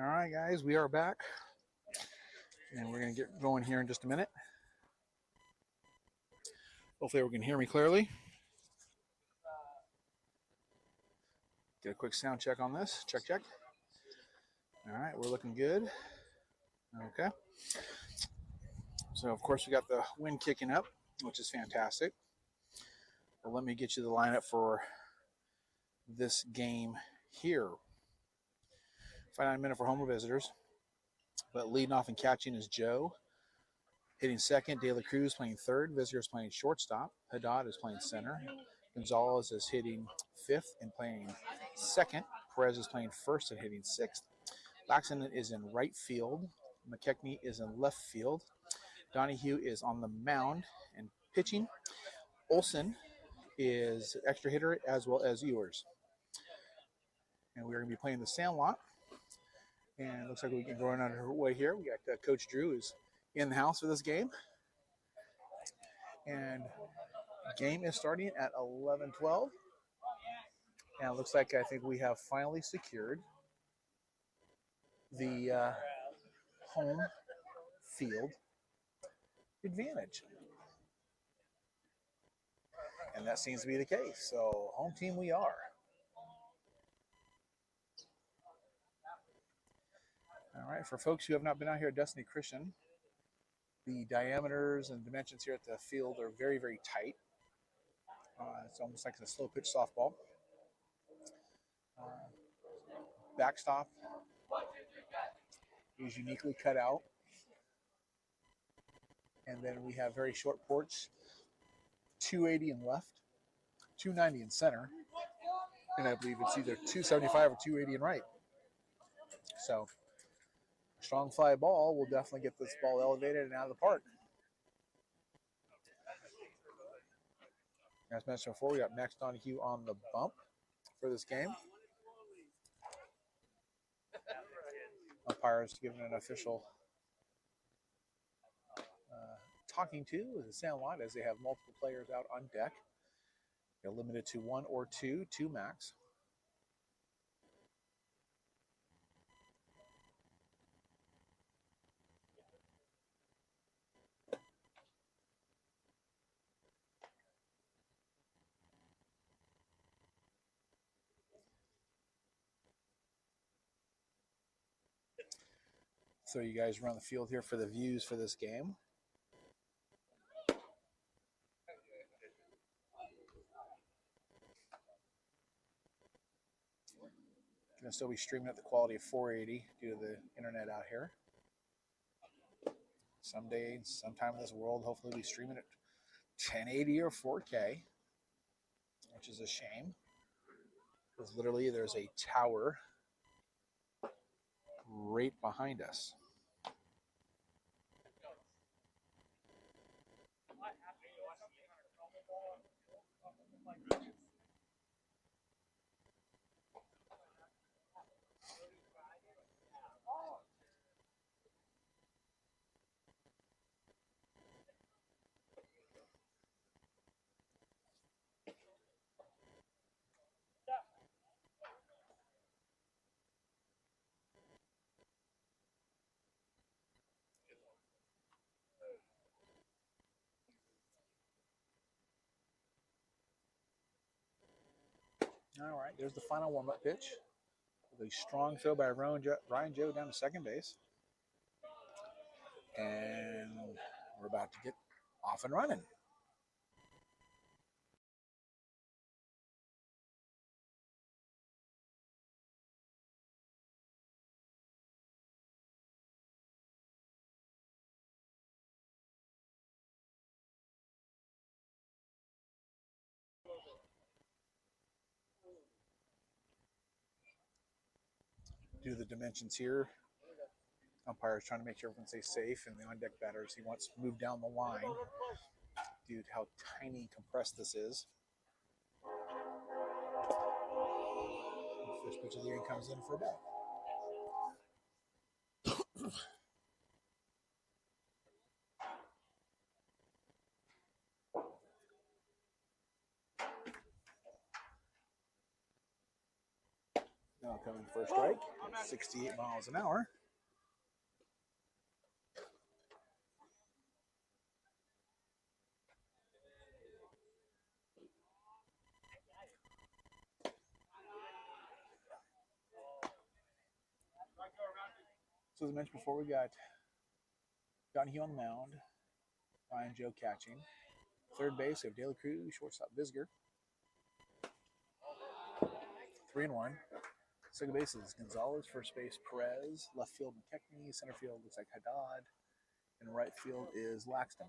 All right, guys, we are back, and we're going to get going here in just a minute. Hopefully, everyone can hear me clearly. Get a quick sound check on this. Check, check. All right, we're looking good. Okay. So, of course, we got the wind kicking up, which is fantastic. But let me get you the lineup for this game here. 5-9 minute for home visitors. But leading off and catching is Joe. Hitting second, De La Cruz playing third. Visitors playing shortstop. Haddad is playing center. Gonzalez is hitting fifth and playing second. Perez is playing first and hitting sixth. Laxton is in right field. McKechnie is in left field. Donahue is on the mound and pitching. Olson is extra hitter as well as Ewers. And we're going to be playing the Sandlot. And it looks like we can go on our way here. We got Coach Drew is in the house for this game. And game is starting at 11:12. And it looks like I think we have finally secured the home field advantage. And that seems to be the case. So home team we are. All right, for folks who have not been out here at Destiny Christian, the diameters and dimensions here at the field are very, very tight. It's almost like a slow pitch softball. Backstop is uniquely cut out. And then we have very short porch, 280 in left, 290 in center, and I believe it's either 275 or 280 in right. So, strong fly ball will definitely get this ball elevated and out of the park. As mentioned before, we got Max Donahue on the bump for this game. Umpires giving an official talking to with the Sandlot as they have multiple players out on deck. They're limited to one or two max. So you guys run the field here for the views for this game. Going to still be streaming at the quality of 480 due to the internet out here. Someday, sometime in this world, hopefully we'll be streaming at 1080 or 4K, which is a shame. Because literally there's a tower right behind us. All right, there's the final warm-up pitch. With a strong throw by Ryan Joe down to second base. And we're about to get off and running. Do the dimensions here. Umpire's trying to make sure everyone stays safe, and the on-deck batters, he wants to move down the line due to how tiny and compressed this is. The first pitch of the game comes in for a ball. coming for a strike at 68 miles an hour. So as I mentioned before, we got Donahue on the mound, Ryan Joe catching. Third base, we have De La Cruz, shortstop Visger. 3-1. Second base is Gonzalez. First base, Perez. Left field, McKechnie. Center field looks like Haddad. And right field is Laxton.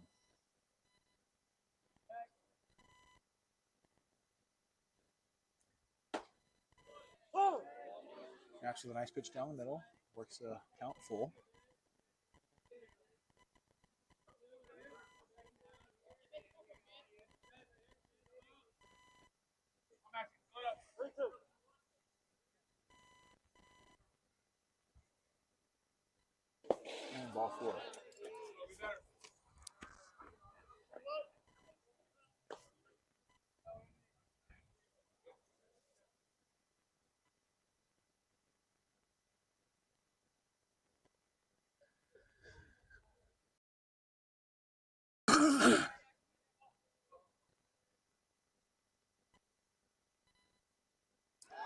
Actually, a nice pitch down the middle. Works the count full. And ball 4.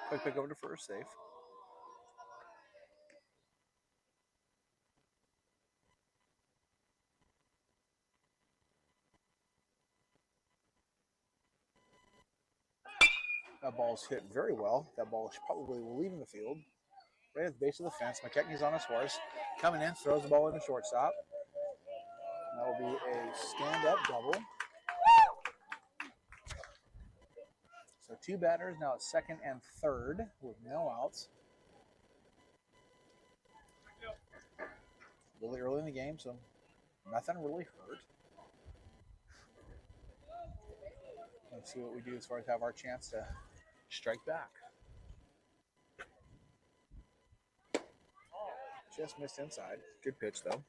Quick pick over to first, safe. That ball's hit very well. That ball is probably leaving the field. Right at the base of the fence. McKechnie's on his horse. Coming in, throws the ball in the shortstop. That will be a stand-up double. So 2 batters now at second and third with no outs. Really early in the game, so nothing really hurt. Let's see what we do as far as have our chance to strike back. Just missed inside. Good pitch, though.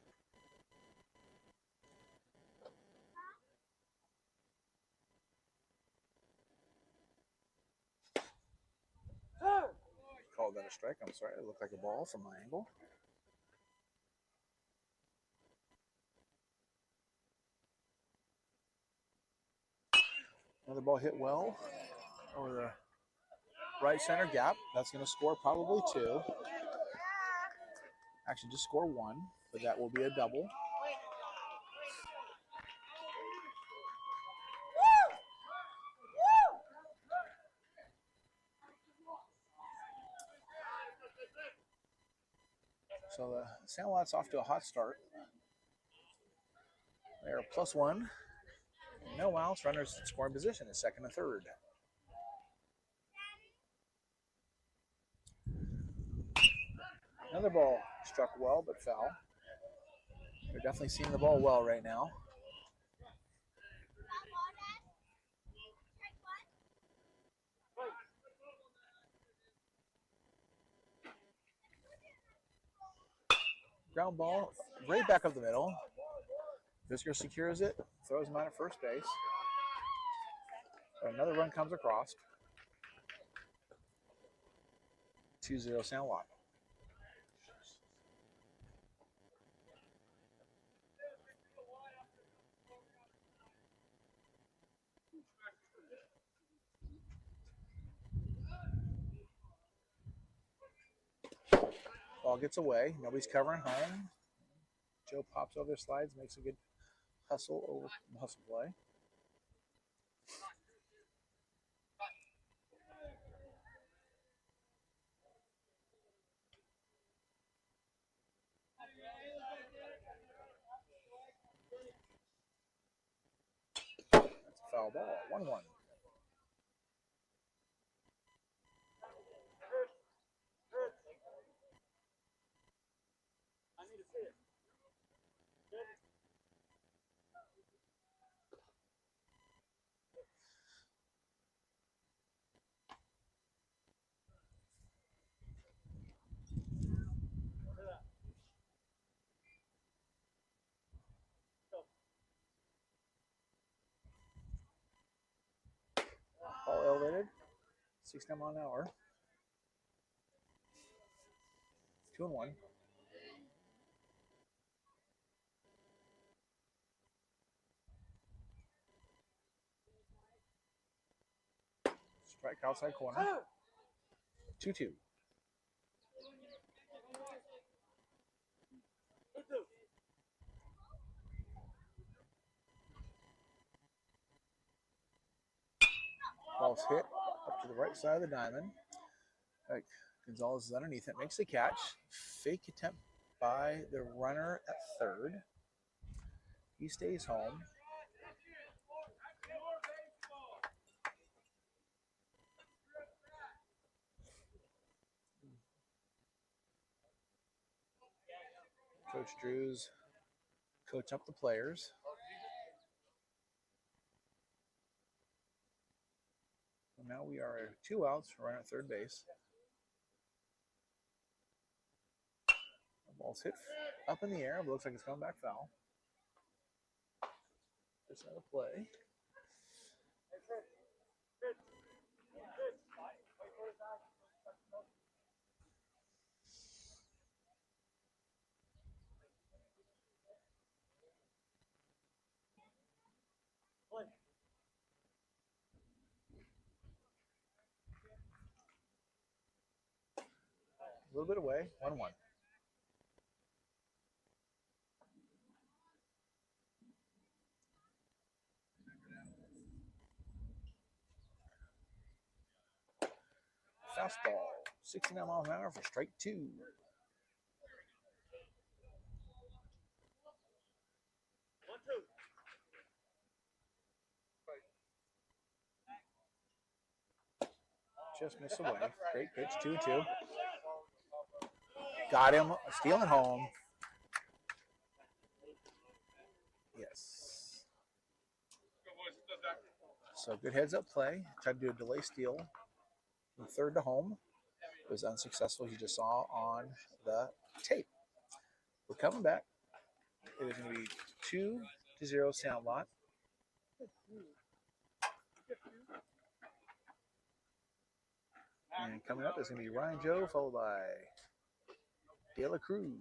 Called that a strike. I'm sorry. It looked like a ball from my angle. Another ball hit well over the right center gap. That's going to score probably 2. Actually, just score 1, but that will be a double. So the Sandlot's off to a hot start. They're +1. No outs. Runners in scoring position at second and third. Another ball struck well, but foul. They're definitely seeing the ball well right now. Ground ball right back up the middle. Visger secures it, throws him out at first base. But another run comes across. 2-0 Sandlot. Ball gets away. Nobody's covering home. Joe pops over the slides, makes a good hustle over the hustle play. That's a foul ball. 1-1. Ball elevated. 69 mile an hour. 2-1. Strike outside corner. 2-2. Ball's hit up to the right side of the diamond. Right. Gonzalez is underneath it, makes the catch. Fake attempt by the runner at third. He stays home. Coach Drews coach up the players. So now we are 2 outs, runner at third base. The ball's hit up in the air. It looks like it's coming back foul. Just out of play. A little bit away, 1-1. Fastball, 69 miles an hour for strike 2. Just missed away. Great pitch, 2-2. Got him, stealing home. Yes. So good heads up play. Tried to do a delay steal from third to home. It was unsuccessful. You just saw on the tape. We're coming back. It is going to be 2-0 Sandlot. And coming up is going to be Ryan Joe, followed by De La Cruz.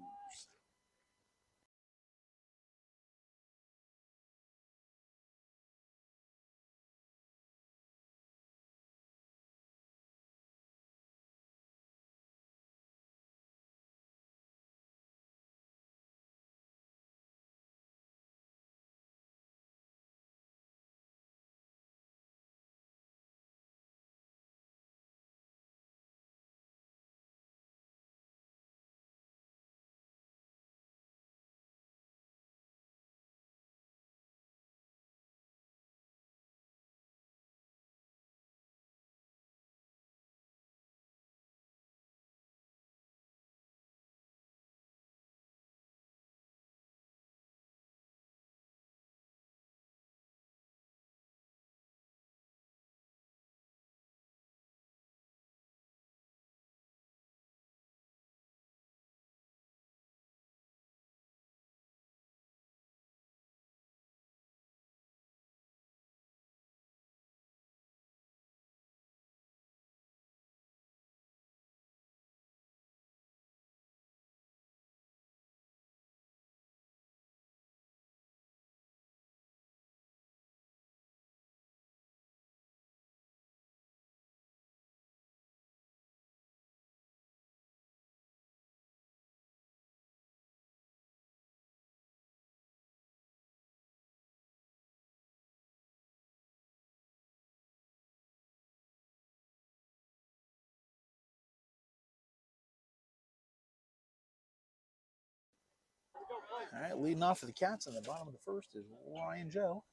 All right, leading off for the Cats in the bottom of the first is Ryan Joe.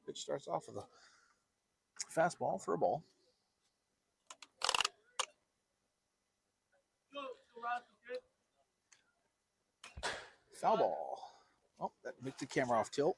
Pitch starts off with a fastball for a ball. Foul ball. Oh, that makes the camera off tilt.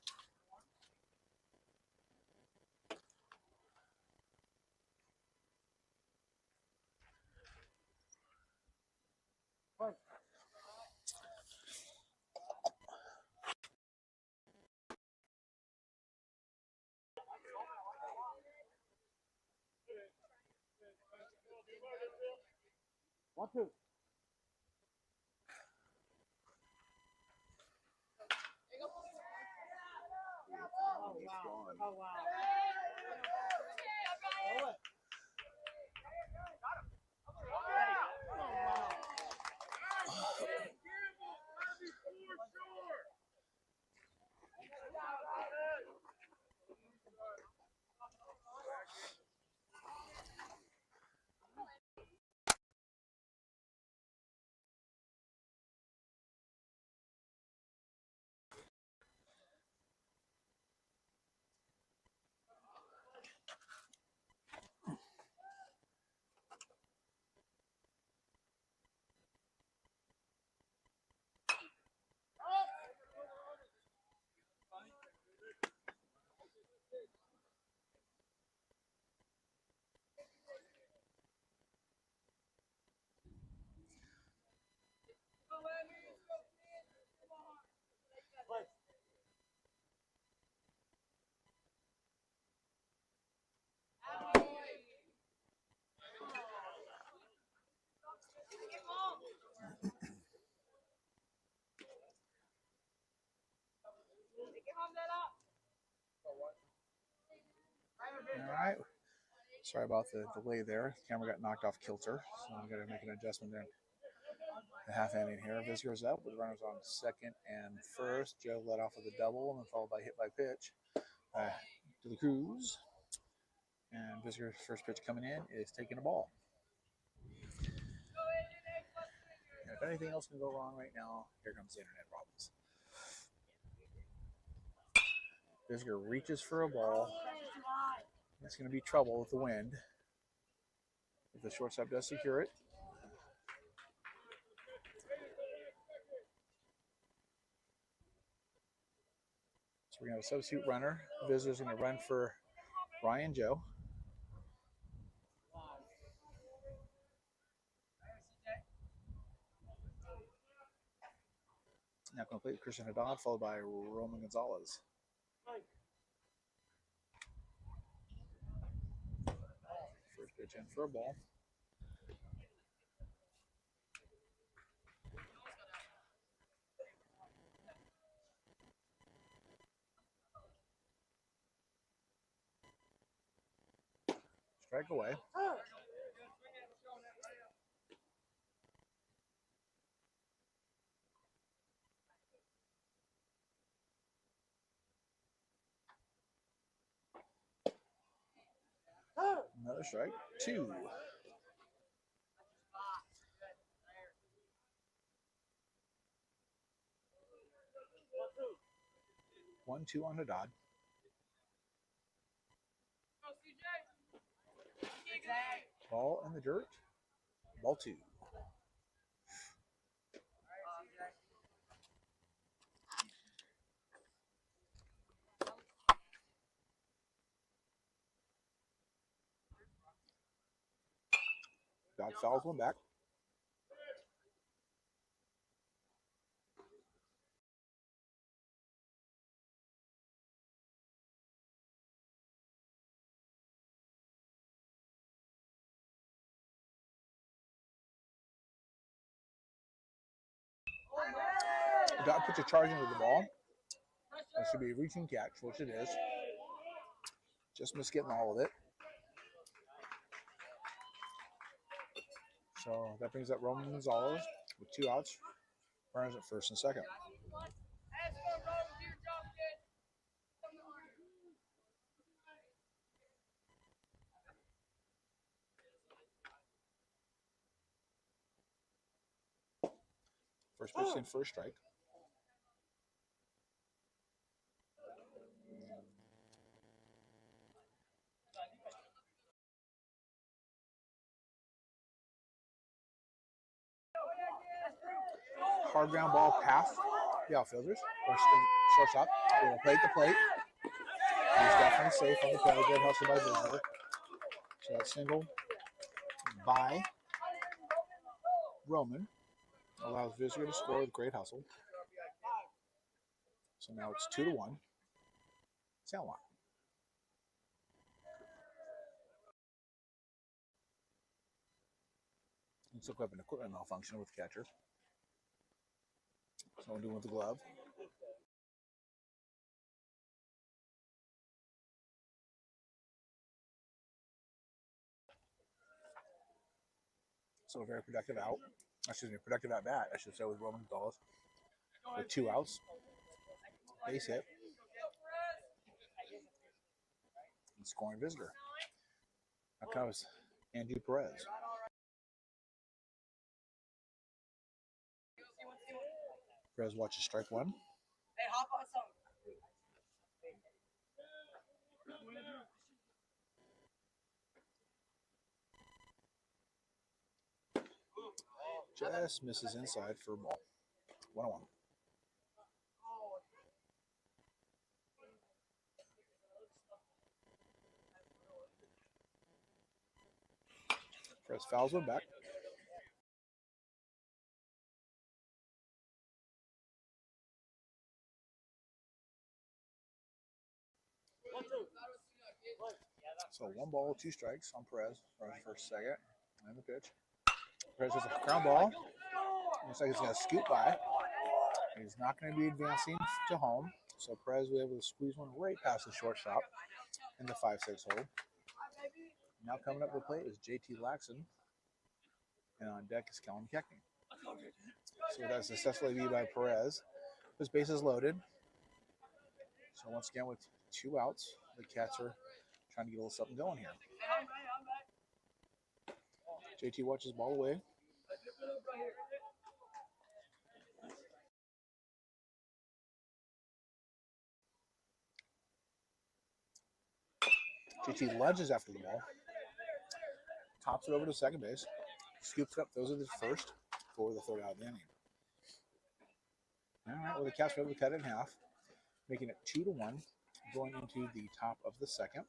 1-2. Oh, wow. Oh, wow. All right. Sorry about the delay there. The camera got knocked off kilter, so I'm going to make an adjustment there. The half inning here. Visitors up with runners on second and first. Joe led off with a double and then followed by hit by pitch to the Cruz. And Visitors' first pitch coming in is taking a ball. And if anything else can go wrong right now, here comes the internet problems. Visitor reaches for a ball. It's going to be trouble with the wind. If the shortstop does secure it. So we're going to have a substitute runner. Visitors going to run for Ryan Joe. Now complete Christian Haddad, followed by Roman Gonzalez. First pitch in for a ball. Strike away. Another strike. 2. 1-2 on Haddad. Ball in the dirt. Ball 2. Dodd fouls one back. Dodd puts a charge into the ball. That should be a reaching catch, which it is. Just missed getting all of it. So that brings up Roman Gonzalez with 2 outs. Runners at first and second. First pitch in, first strike. Hard ground ball past the outfielders. Shortstop. They will play at the plate. He's definitely safe on the play. Good hustle by Visitor. So that single by Roman allows Visitor to score with great hustle. So now it's 2-1. Sandlot. Looks like we have an equipment malfunction with the catcher. So I'm doing with the glove. So a very productive out. Excuse me, productive at bat, I should say, with Roman Gonzalez. With 2 outs. Base hit. And scoring visitor. That comes Andrew Perez. Perez watches strike 1. Just misses inside for a ball. 1-1. Perez fouls one back. So 1 ball, 2 strikes on Perez. Runs first, second, and the pitch. Perez has a ground ball. Looks like he's going to scoot by. He's not going to be advancing to home. So Perez will be able to squeeze one right past the shortstop in the 5-6 hole. Now coming up to the plate is JT Laxon. And on deck is Kellen McKechnie. So that's successfully beat by Perez. His base is loaded. So once again with 2 outs, the Cats are trying to get a little something going here. JT watches ball away. JT lunges after the ball. Tops it over to second base. Scoops it up, throws it to first for the 3rd out of the inning. All right, well, the Cats were able to cut it in half, making it 2-1, going into the top of the 2nd.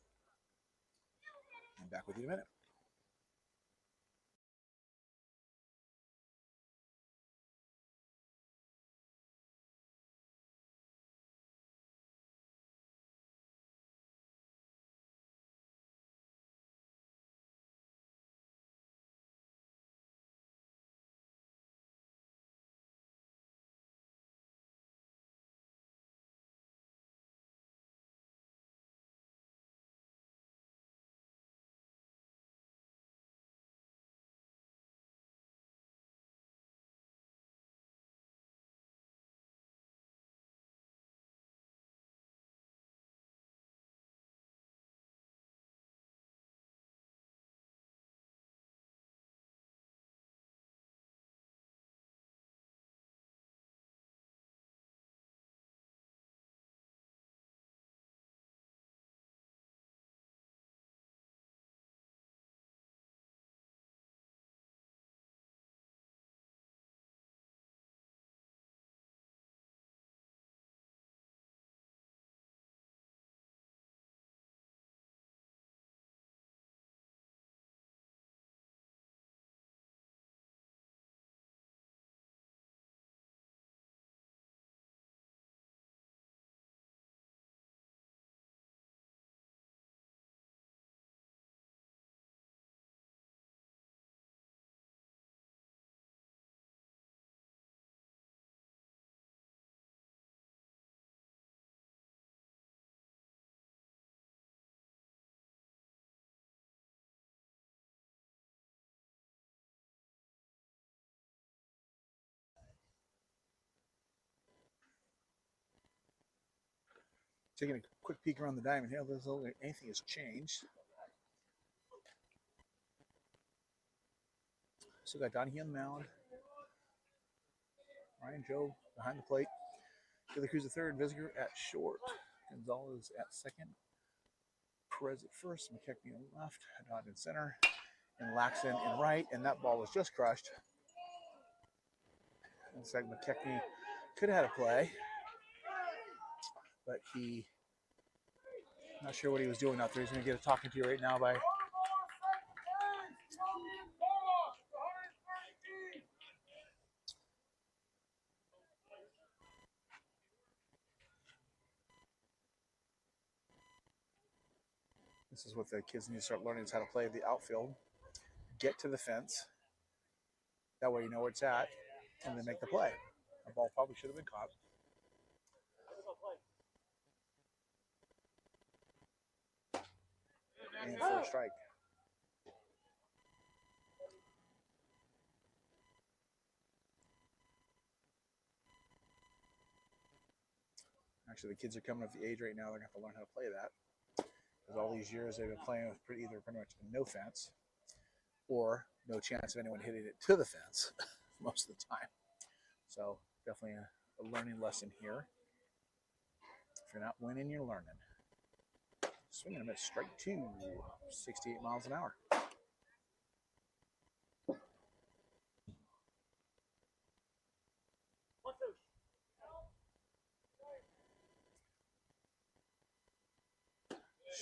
And back with you in a minute. Taking a quick peek around the diamond here, doesn't look like anything has changed. Still got Donahue on the mound. Ryan Joe behind the plate. Taylor Cruz at 3rd, Visiger at short. Gonzalez at 2nd. Perez at 1st, McKechnie on left, Haddad in center, and Laxon in right, and that ball was just crushed. Looks like McKechnie could have had a play, but he, not sure what he was doing out there. He's going to get a talking to right now by this is what the kids need to start learning is how to play the outfield. Get to the fence, That way you know where it's at, and then make the play. The ball probably should have been caught. And for a strike. Actually, the kids are coming of the age right now, they're going to have to learn how to play that. Because all these years they've been playing with pretty much no fence or no chance of anyone hitting it to the fence most of the time. So definitely a learning lesson here. If you're not winning, you're learning. Swing and a miss, strike two, 68 miles an hour.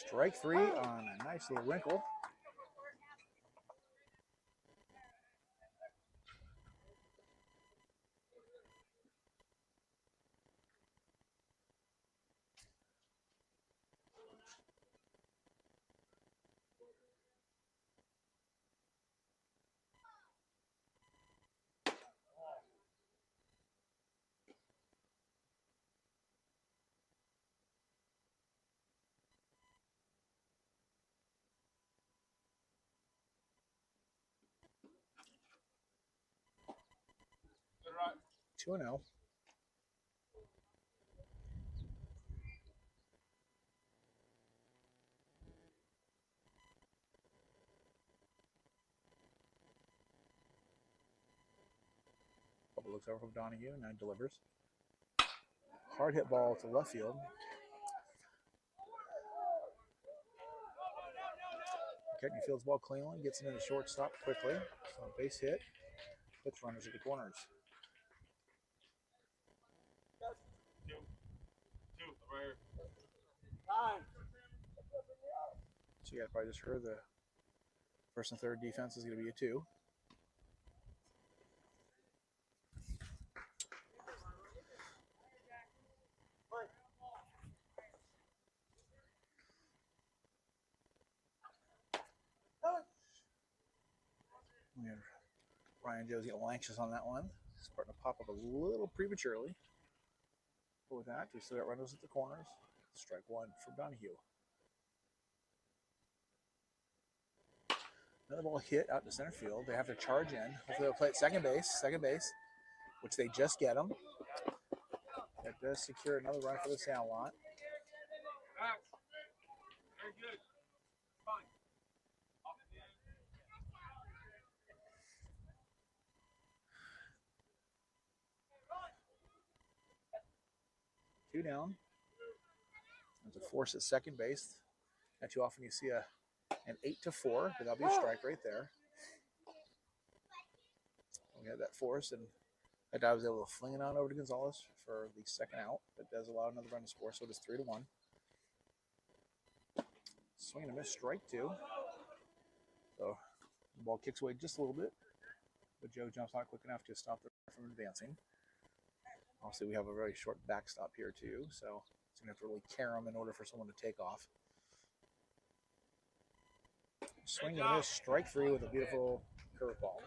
Strike three on a nice little wrinkle. Right. 2-0. Bubba looks over from Donahue and now delivers. Hard hit ball to left field. Kenton fields ball cleanly, gets into the shortstop quickly. So base hit. Puts runners at the corners. Two, right here. So you guys probably just heard the first and third defense is going to be a 2. Ryan Joe's getting a little anxious on that one. Starting to pop up a little prematurely. But with that, we still got runners at the corners. Strike one for Donahue. Another ball hit out to center field. They have to charge in. Hopefully they'll play at second base, which they just get them. That does secure another run for the Sandlot. Very good. Fine. 2 down. There's a force at second base. Not too often you see an 8-4, but that'll be a strike right there. We had that force, and that guy was able to fling it on over to Gonzalez for the second out. That does allow another run to score, so it is 3-1. Swing and a miss, strike two. So the ball kicks away just a little bit, but Joe jumps not quick enough to stop the runner from advancing. Obviously, we have a very short backstop here too, so it's going to have to really carry him in order for someone to take off. Swing and a miss, strike three with a beautiful curveball.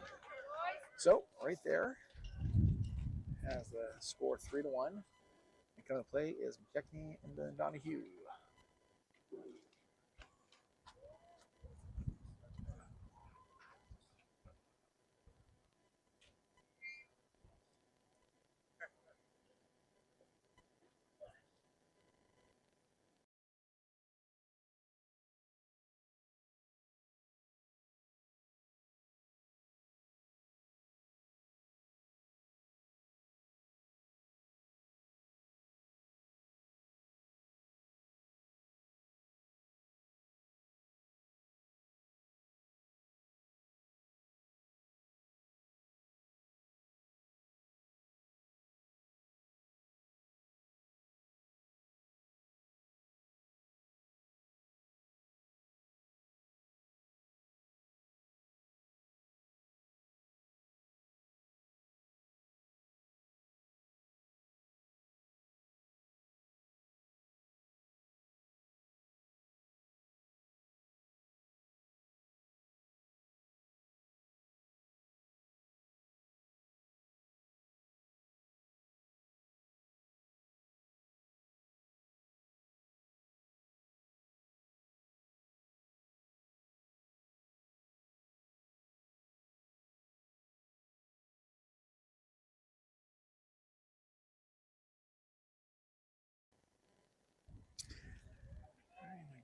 So right there has the score 3-1. And coming to play is McKechnie and then Donahue.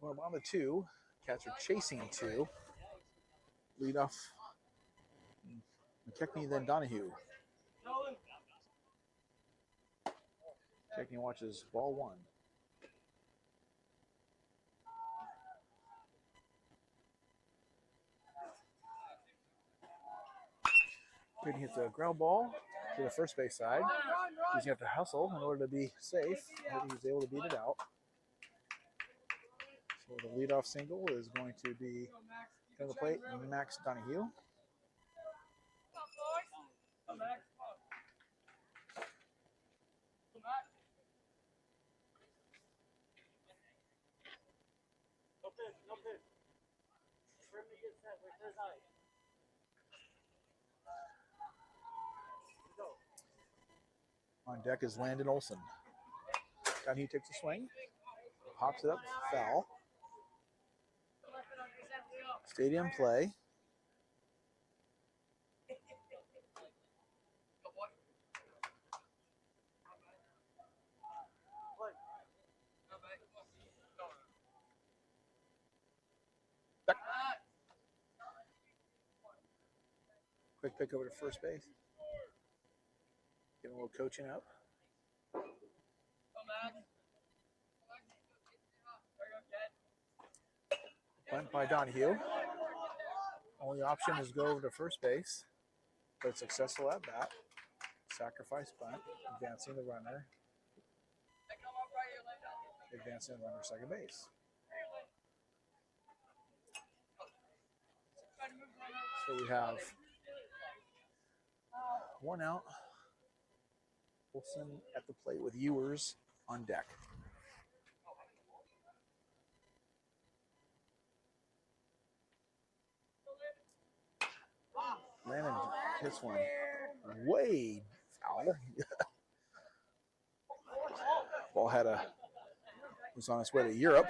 Going on the 2. Catcher chasing 2. Lead off McKechnie, then Donahue. McKechnie watches ball 1. Brady hits a ground ball to the first base side. He's going to have to hustle in order to be safe. He's able to beat it out. So the leadoff single is going to be on the plate, Max Donahue. On deck is Landon Olson. Donahue takes a swing, pops it up, foul. Stadium play. Quick pick over to first base. Getting a little coaching up. Bunt by Donahue. Only option is go over to first base, but successful at bat. Sacrifice bunt, advancing the runner. Advancing the runner second base. So we have 1 out. Wilson at the plate with Ewers on deck. Landon hits one way foul. Ball was on its way to Europe.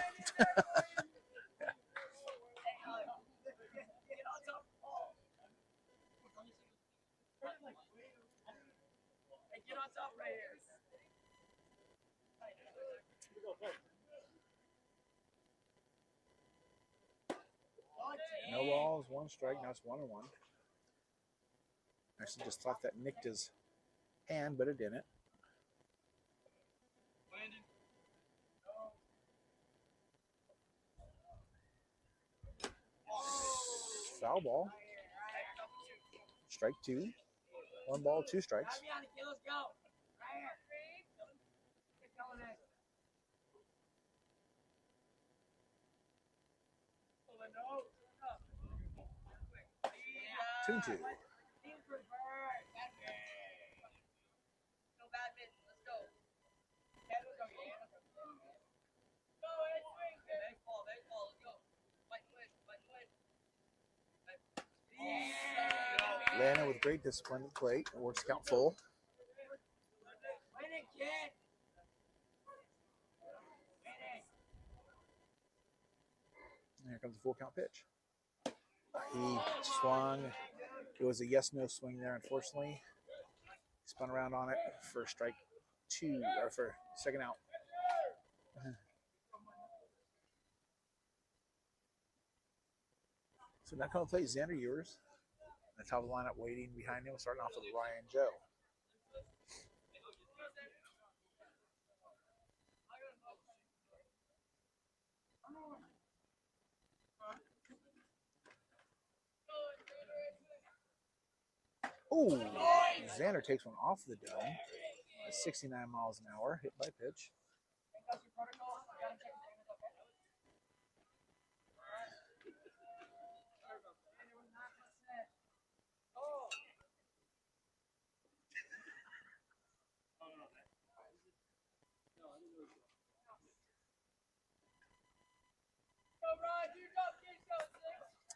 No balls, 1 strike. Now it's 1-1. Actually, just thought that nicked his hand, but it didn't. Foul ball. Strike 2. 1 ball, 2 strikes. Two and 2. Landon with great discipline at the plate. Works count full. And here comes the full count pitch. He swung. It was a yes-no swing there, unfortunately. Spun around on it for strike 2, or for second out. So now coming to play Xander Ewers. The top of the lineup waiting behind him, starting off with Ryan Joe. Oh, Xander takes one off the dome at 69 miles an hour, hit by pitch.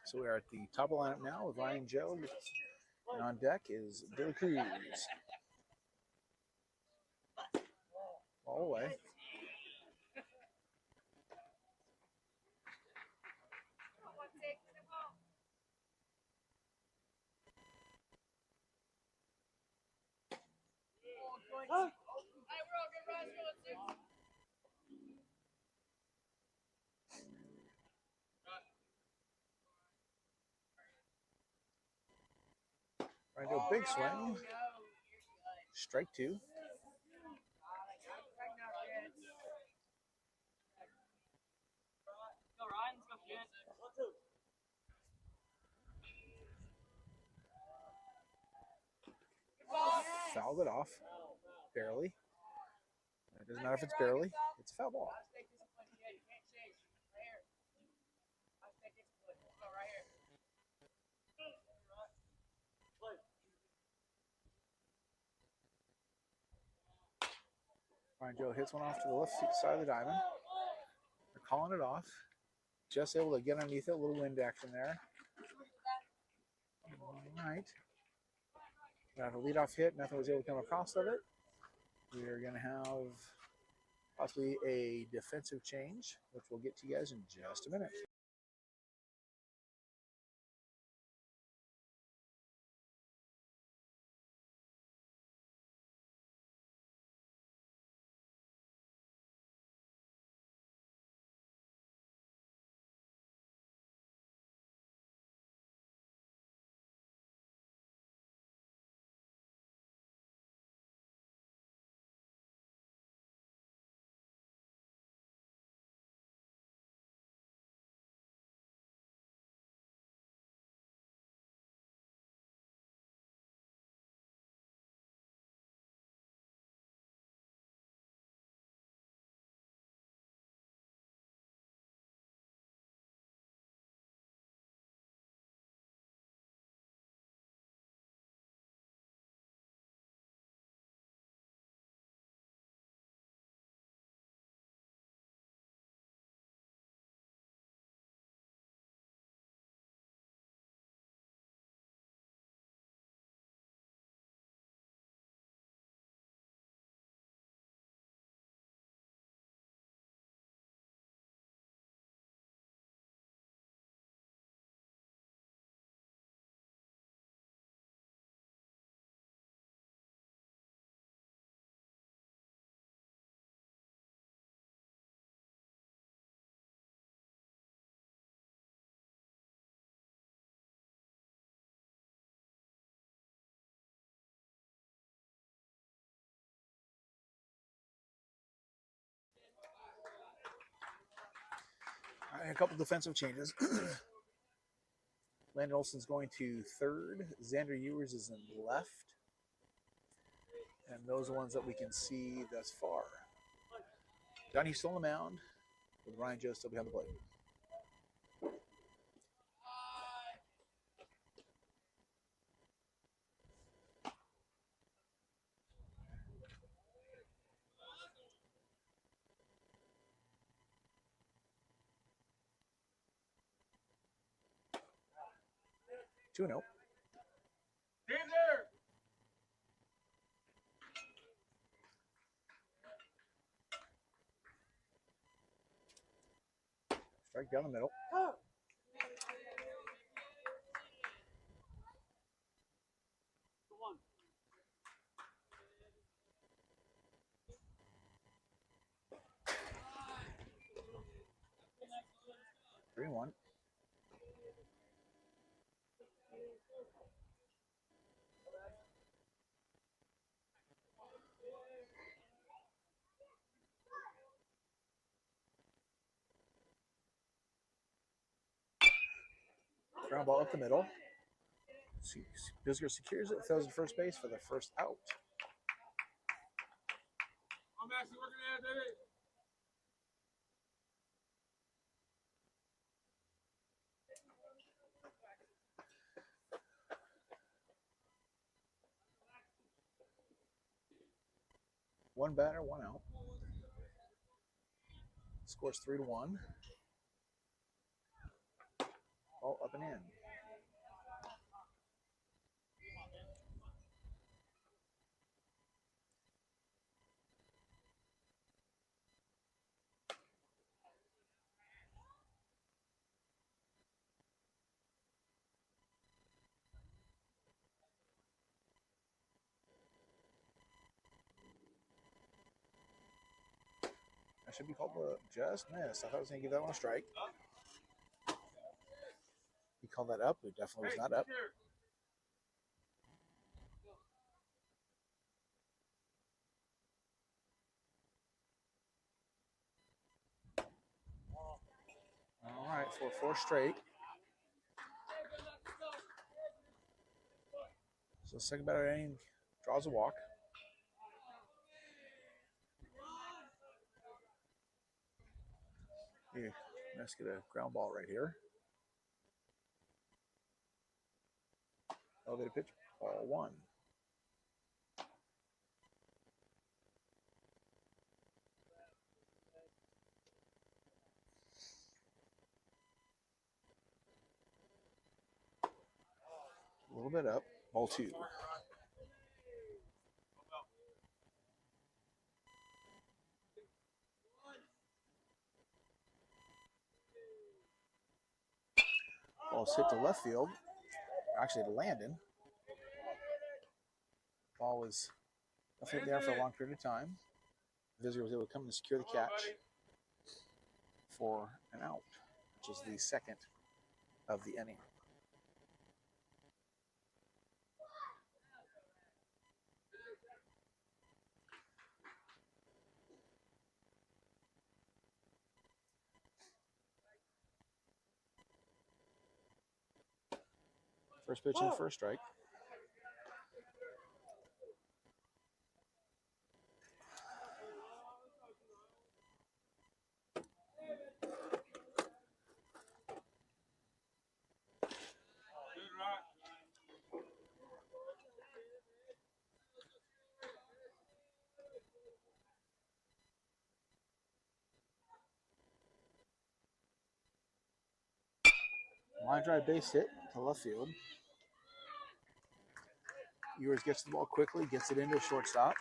So we are at the top of the lineup now with Ryan Joe. And on deck is Billy Cruz. Ball away. Trying to do a big swing. Strike two. Fouled it off. Barely. It doesn't matter if it's barely. It's a foul ball. Ryan Joe hits one off to the left side of the diamond. They're calling it off. Just able to get underneath it. A little wind action there. All right. We have a leadoff hit. Nothing was able to come across of it. We are going to have possibly a defensive change, which we'll get to you guys in just a minute. All right, a couple defensive changes. Landon Olson's going to third. Xander Ewers is in left. And those are the ones that we can see thus far. Donnie's still on the mound, with Ryan Joe still behind the plate. Two and 0. Strike down the middle. Oh. 3-1. Ground ball up the middle. Bisger secures it, throws to first base for the first out. I'm actually working at it, baby. One batter, one out. Scores 3-1. Ball up and in. That should be called the just miss. I thought I was going to give that one a strike. He called that up. It definitely was not up. right, for 4 straight. So second batter inning draws a walk. Here, let's get a ground ball right here. Elevated pitch, ball 1. A little bit up, ball 2. Ball's hit to left field, actually to Landon. Ball was nothing there for a long period of time. The visitor was able to come and secure the catch for an out, which is the second of the inning. First pitch and first strike. Line drive base hit to left field. Ewers gets the ball quickly, gets it into shortstop.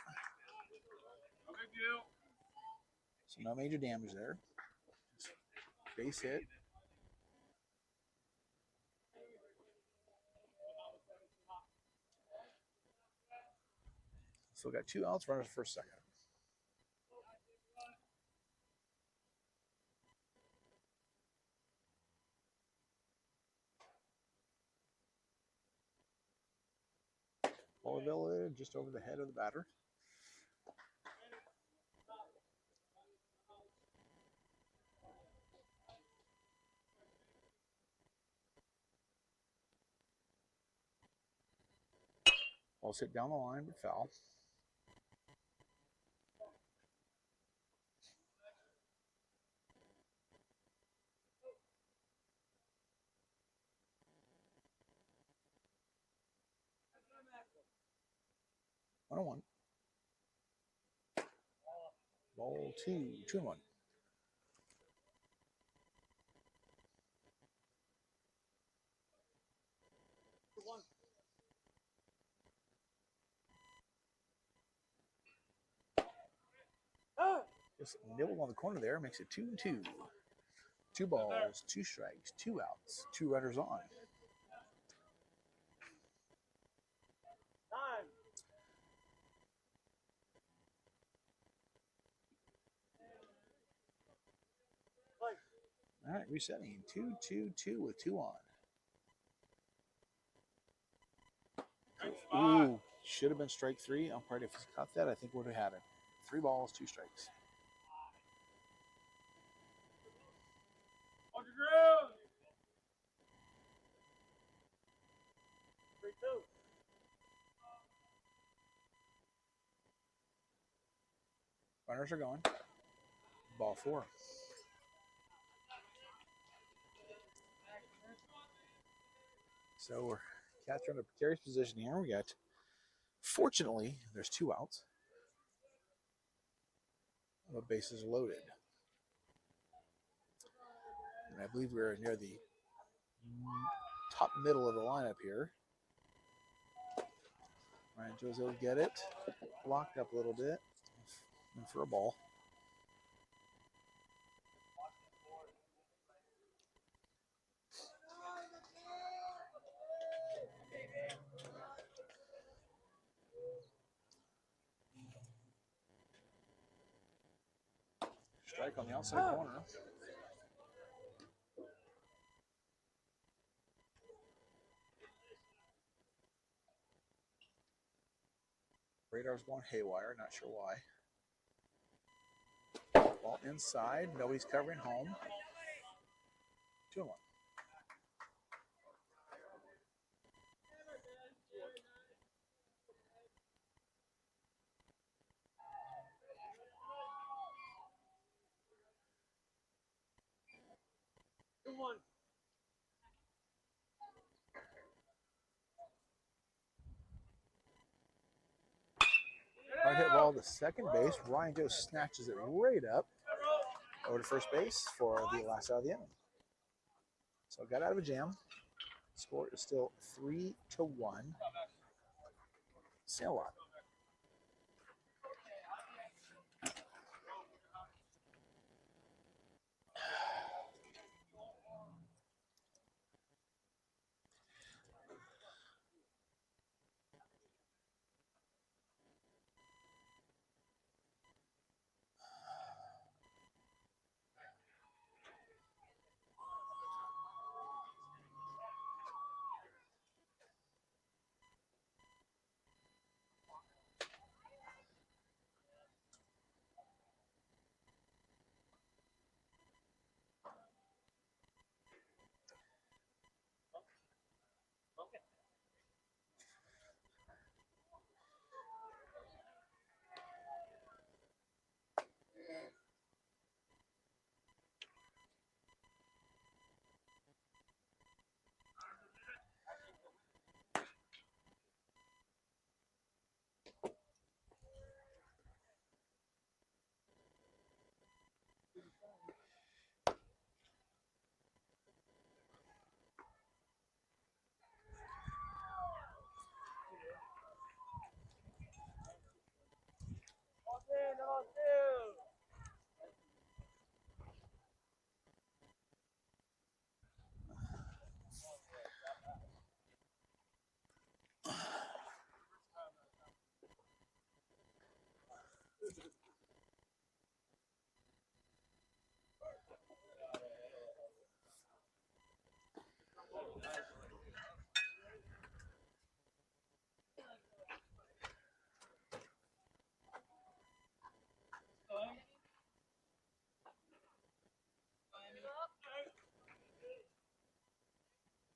So no major damage there. Just base hit. Still got 2 outs, runners for second. Ball available just over the head of the batter. Ball's hit down the line, but foul. One on one. Ball 2, 2-1. Just nibbled on the corner there, makes it 2-2. 2 balls, 2 strikes, 2 outs, 2 runners on. All right, resetting. 2-2-2 with 2 on. Ooh, should have been strike 3. Umpire, if he caught that, I think would have had it. 3 balls, 2 strikes. On the ground. 3-2. Runners are going. Ball 4. So we're catcher in a precarious position here. We got, fortunately, there's 2 outs. The bases loaded. And I believe we're near the top middle of the lineup here. Ryan Jose will get it. Blocked up a little bit. And for a ball. Strike on the outside corner. Radar's going haywire, not sure why. Ball inside, nobody's covering home. 2-1. Hard hit ball to second base. Ryan Joe snatches it right up over to first base for the last out of the inning. So got out of a jam. Score is still 3-1. Sandlot.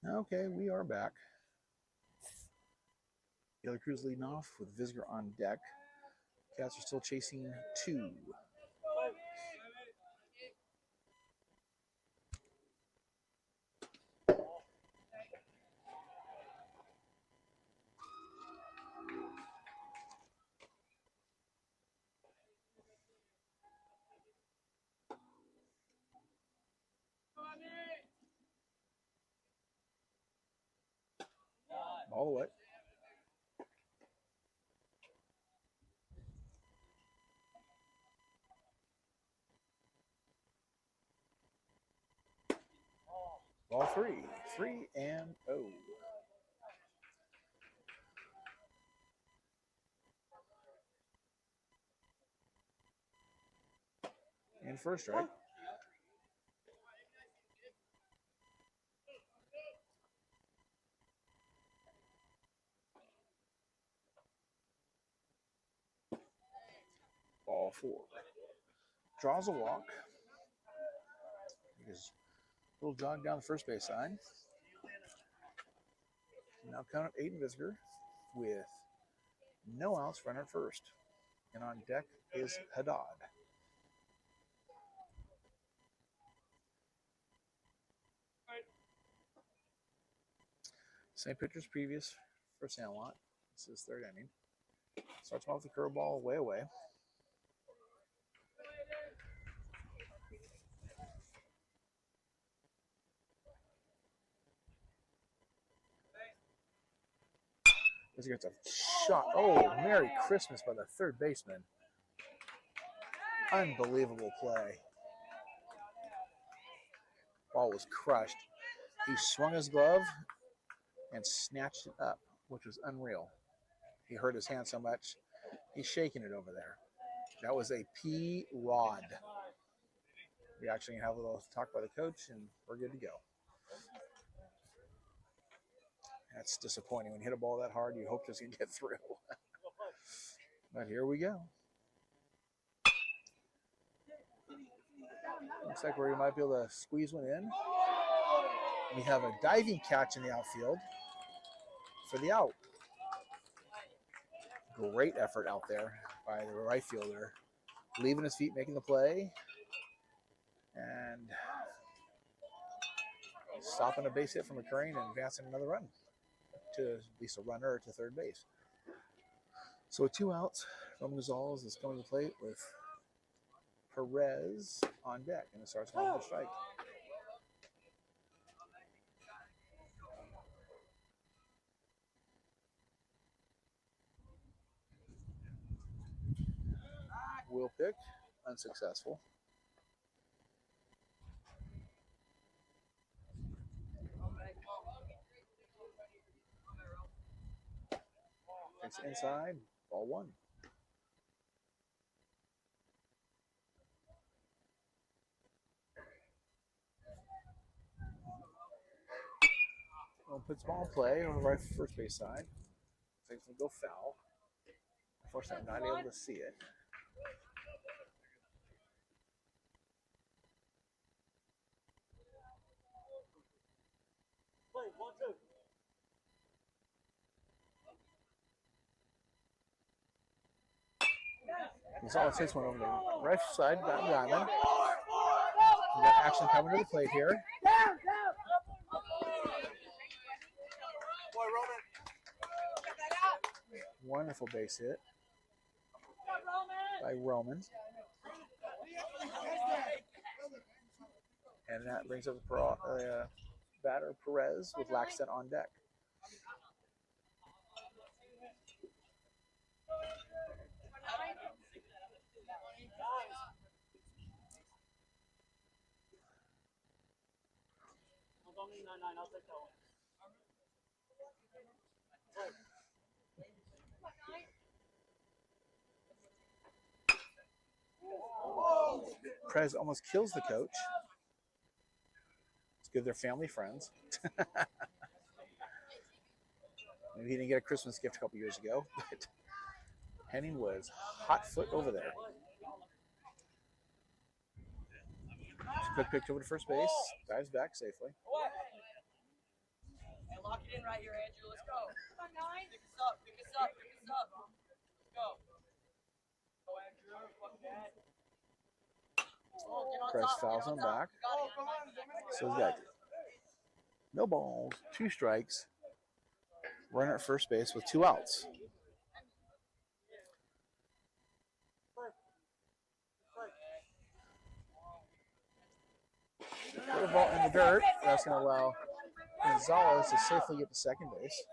Okay, we are back. The other crew's leading off with Visger on deck. Cats are still chasing 2. All the way. Ball 3. 3-0. And first strike. Ball 4. Draws a walk. His little jog down the first base side. Now count up Aiden Visger with no outs, runner at first. And on deck is Haddad. Same pitchers previous for Sandlot. This is third inning. Starts off the curveball way away. This gets a shot. Oh, Merry Christmas by the third baseman. Unbelievable play. Ball was crushed. He swung his glove and snatched it up, which was unreal. He hurt his hand so much, he's shaking it over there. That was a P-Rod. We actually have a little talk by the coach, and we're good to go. That's disappointing. When you hit a ball that hard, you hope it's going to get through. But here we go. Looks like we might be able to squeeze one in. We have a diving catch in the outfield for the out. Great effort out there by the right fielder. Leaving his feet, making the play. And stopping a base hit from occurring and advancing another run to at least a runner to third base. So with 2 outs, Roman Gonzalez is going to the plate with Perez on deck, and it starts going for a strike. Will pick, unsuccessful. It's inside, ball 1. Well, puts ball in play on the right first base side. Things will go foul. Unfortunately, I'm not able to see it. Gonzalez takes one over the right side, batting diamond. We got action coming to the plate here. Wonderful base hit by Roman. And that brings up the batter Perez with Laxton on deck. I'll take that one. Perez almost kills the coach. It's good they're family friends. Maybe he didn't get a Christmas gift a couple years ago, but Henning was hot foot over there. Quick pitch over to first base. Dives back safely. And lock it in right here, Andrew. Let's go. Come on, 9. Pick us up. Pick us up. Pick us up. Let's go. Go, Andrew. Fuck that. Press fouls him back. So he's got no balls, 2 strikes. Runner at first base with 2 outs. Put a ball in the dirt. That's going to allow Gonzalez to safely get to second base.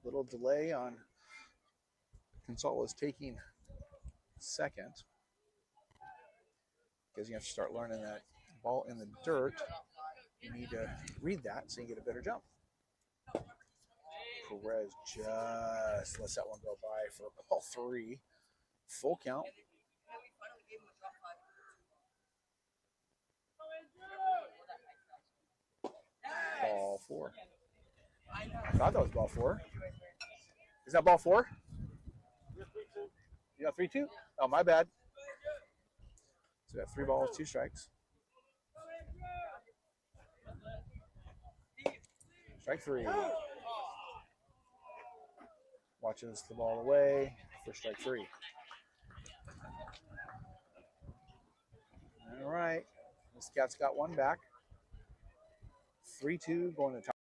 Little delay on Gonzalez taking second, because you have to start learning that ball in the dirt. You need to read that so you get a better jump. Perez just lets that one go by for ball 3. Full count. Ball 4. I thought that was ball 4. Is that ball 4? You got 3-2? Oh, my bad. So we got 3 balls, 2 strikes. Strike 3. Watches the ball away for strike 3. All right. This cat's got 1 back. 3-2 going to top.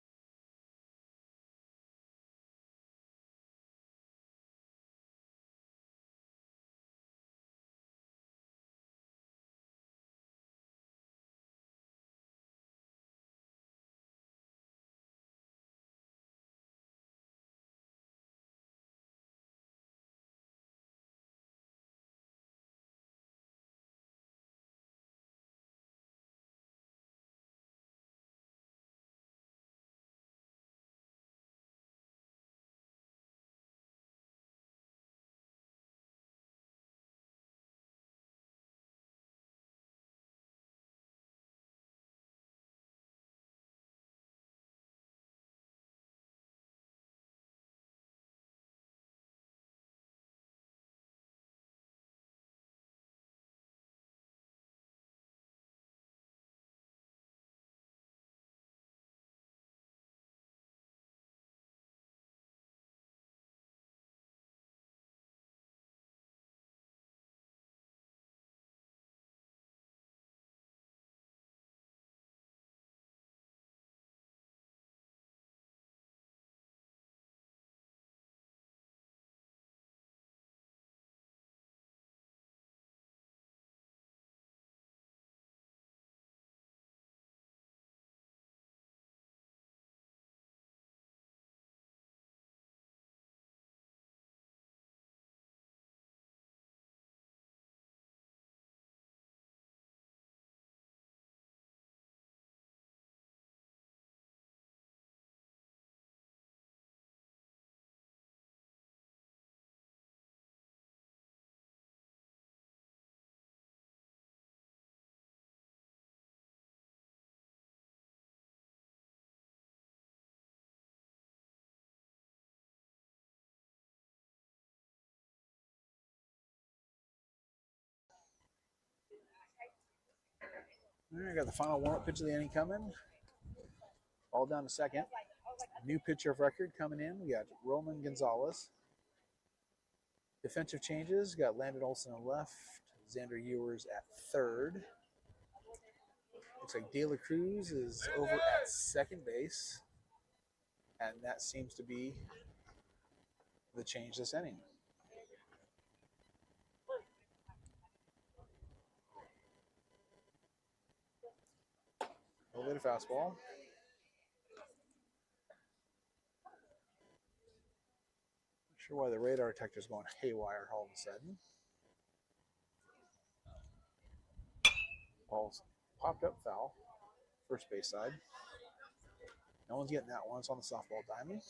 All right, got the final warm-up pitch of the inning coming. All down to second. New pitcher of record coming in. We got Roman Gonzalez. Defensive changes. Got Landon Olson on left. Xander Ewers at third. Looks like De La Cruz is over at second base. And that seems to be the change this inning. A little bit of fastball. Not sure why the radar detector is going haywire all of a sudden. Ball's popped up foul. First base side. No one's getting that one. It's on the softball diamond.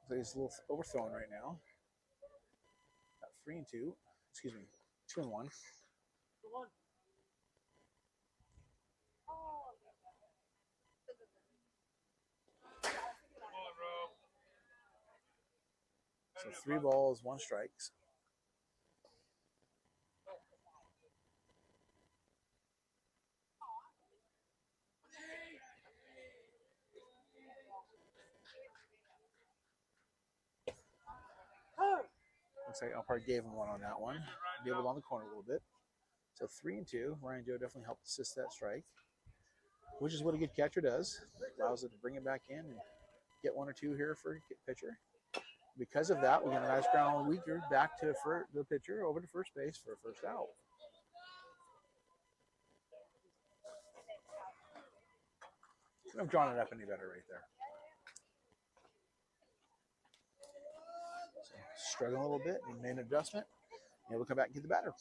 So he's a little overthrown right now. Got 3-2. Excuse me, 2-1. So 3 balls, 1 strikes. Looks like umpire gave him one on that one. Nibbled on the corner a little bit. So 3-2. Ryan Joe definitely helped assist that strike, which is what a good catcher does. Allows it to bring it back in and get 1 or 2 here for a pitcher. Because of that, we get a nice ground weaker back to the pitcher over to first base for a first out. Couldn't have drawn it up any better right there. So struggling a little bit, he made an adjustment. And we'll come back and get the batter.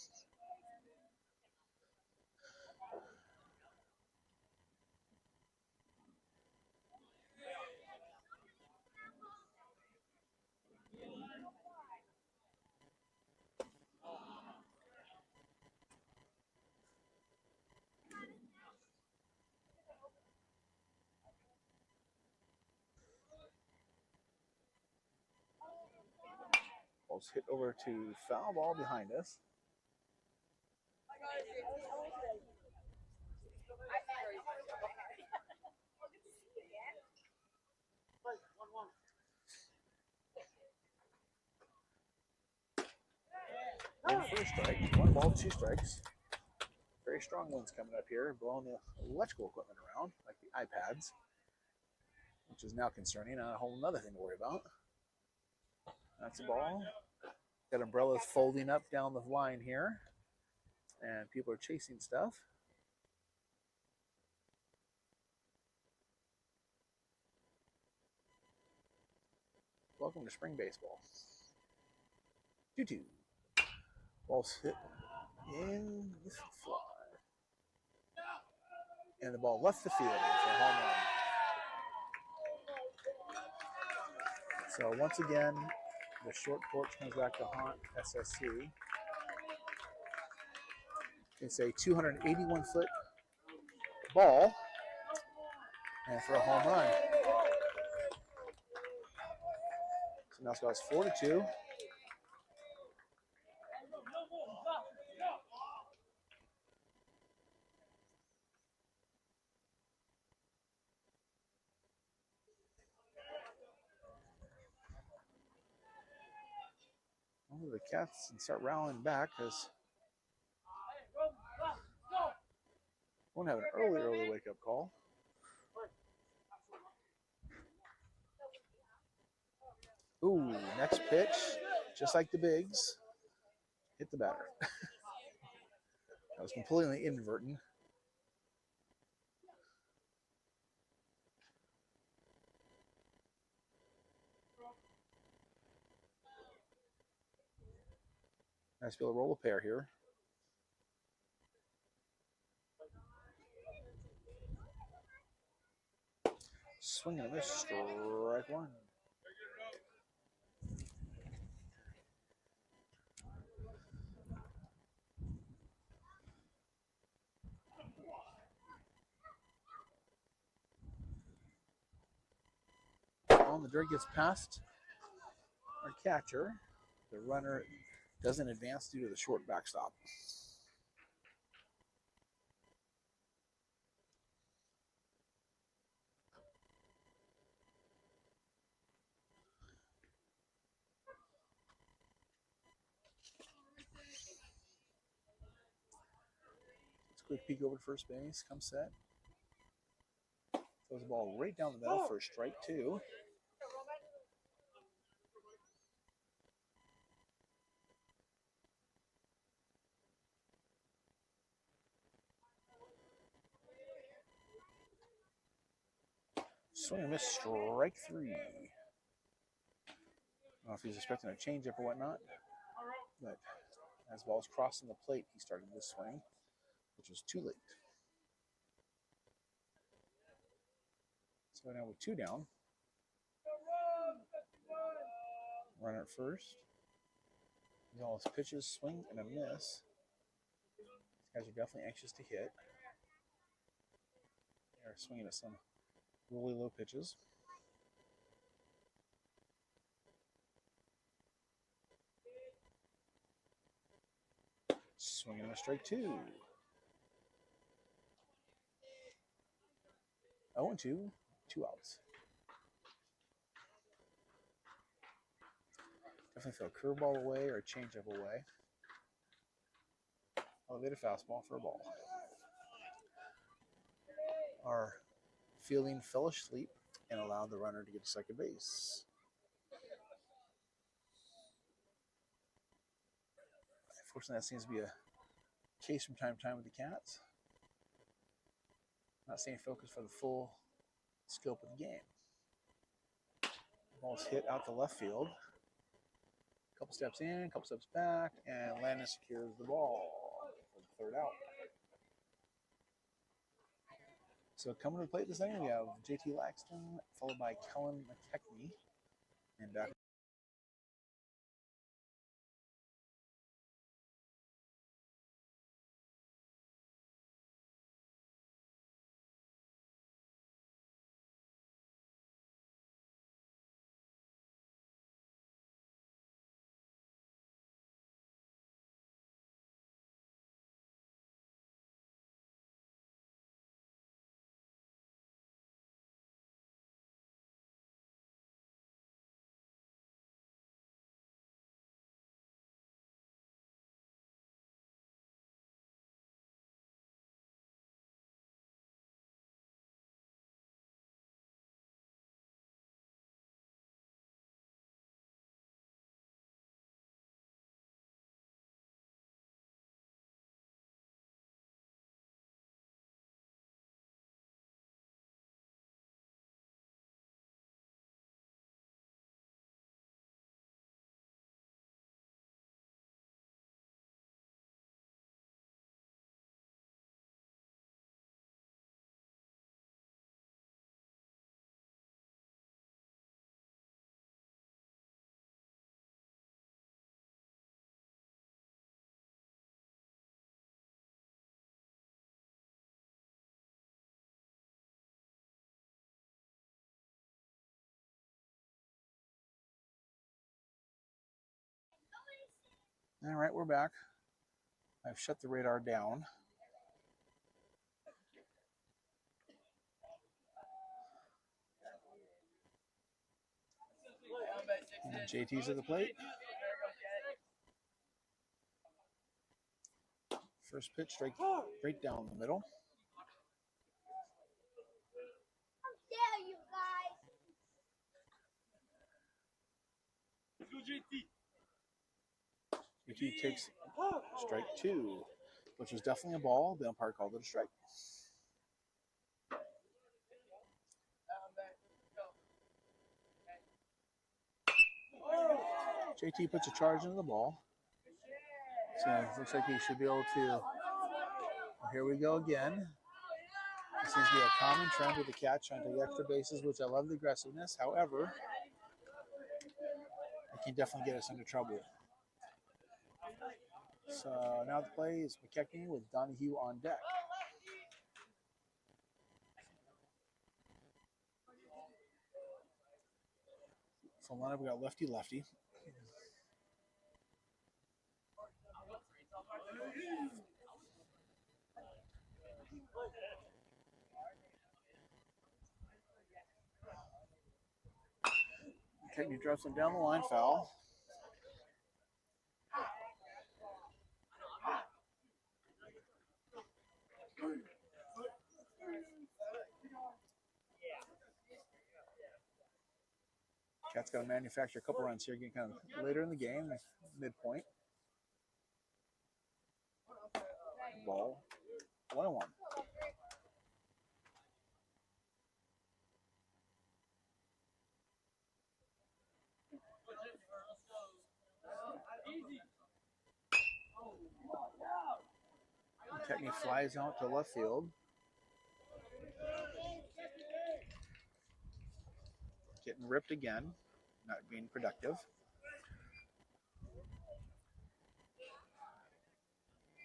Ball's hit over to foul ball behind us. And for a strike, 1 ball, 2 strikes. Very strong winds coming up here, blowing the electrical equipment around, like the iPads, which is now concerning. A whole other thing to worry about. That's a ball. Got umbrellas folding up down the line here, and people are chasing stuff. Welcome to spring baseball. 2-2. Ball's hit in the fly. And the ball left the field for a home run. So once again, the short porch comes back to haunt SSC. It's a 281-foot ball, and for a home run. So now it's 4-2. Well, the Cats can start rallying back because won't have an early wake-up call. Ooh, next pitch, just like the Bigs, hit the batter. That was completely inadvertent. Nice to be able to roll a pair here. Swing and a miss, strike 1. down. The dirt gets past our catcher. The runner doesn't advance due to the short backstop. Let's quick peek over to first base. Come set. Throws the ball right down the middle for strike two. Swing and miss, strike three. I don't know if he's expecting a changeup or whatnot, but as the ball's crossing the plate, he started this swing, which was too late. So now with two down, runner at first. He's all his pitches, swing and a miss. These guys are definitely anxious to hit. They're swinging at some really low pitches. Swinging on a strike two. 0-2, 2 outs. Definitely throw a curveball away or a changeup away. Elevated fastball for a ball. Our fielding fell asleep and allowed the runner to get to second base. Unfortunately, that seems to be a case from time to time with the Cats. Not staying focused for the full scope of the game. The ball's hit out to left field. A couple steps in, a couple steps back, and Landon secures the ball for the third out. So coming to the plate this inning, we have JT Laxton, followed by Kellen McKechnie, and back. All right, we're back. I've shut the radar down. And JT's at the plate. First pitch, straight down the middle. How dare you guys? Let's go, JT. JT takes strike two, which was definitely a ball. The umpire called it a strike. JT puts a charge into the ball. So it looks like he should be able to. Well, here we go again. It seems to be a common trend with the Cats trying to take extra bases, which I love the aggressiveness. However, it can definitely get us into trouble. So now the play is McKechnie with Donahue on deck. Full lineup, we got lefty. Technique drops him down the line, foul. Cat's got to manufacture a couple runs here, getting kind of later in the game, midpoint. Ball, 1-1. Technique flies out to left field. Getting ripped again, not being productive.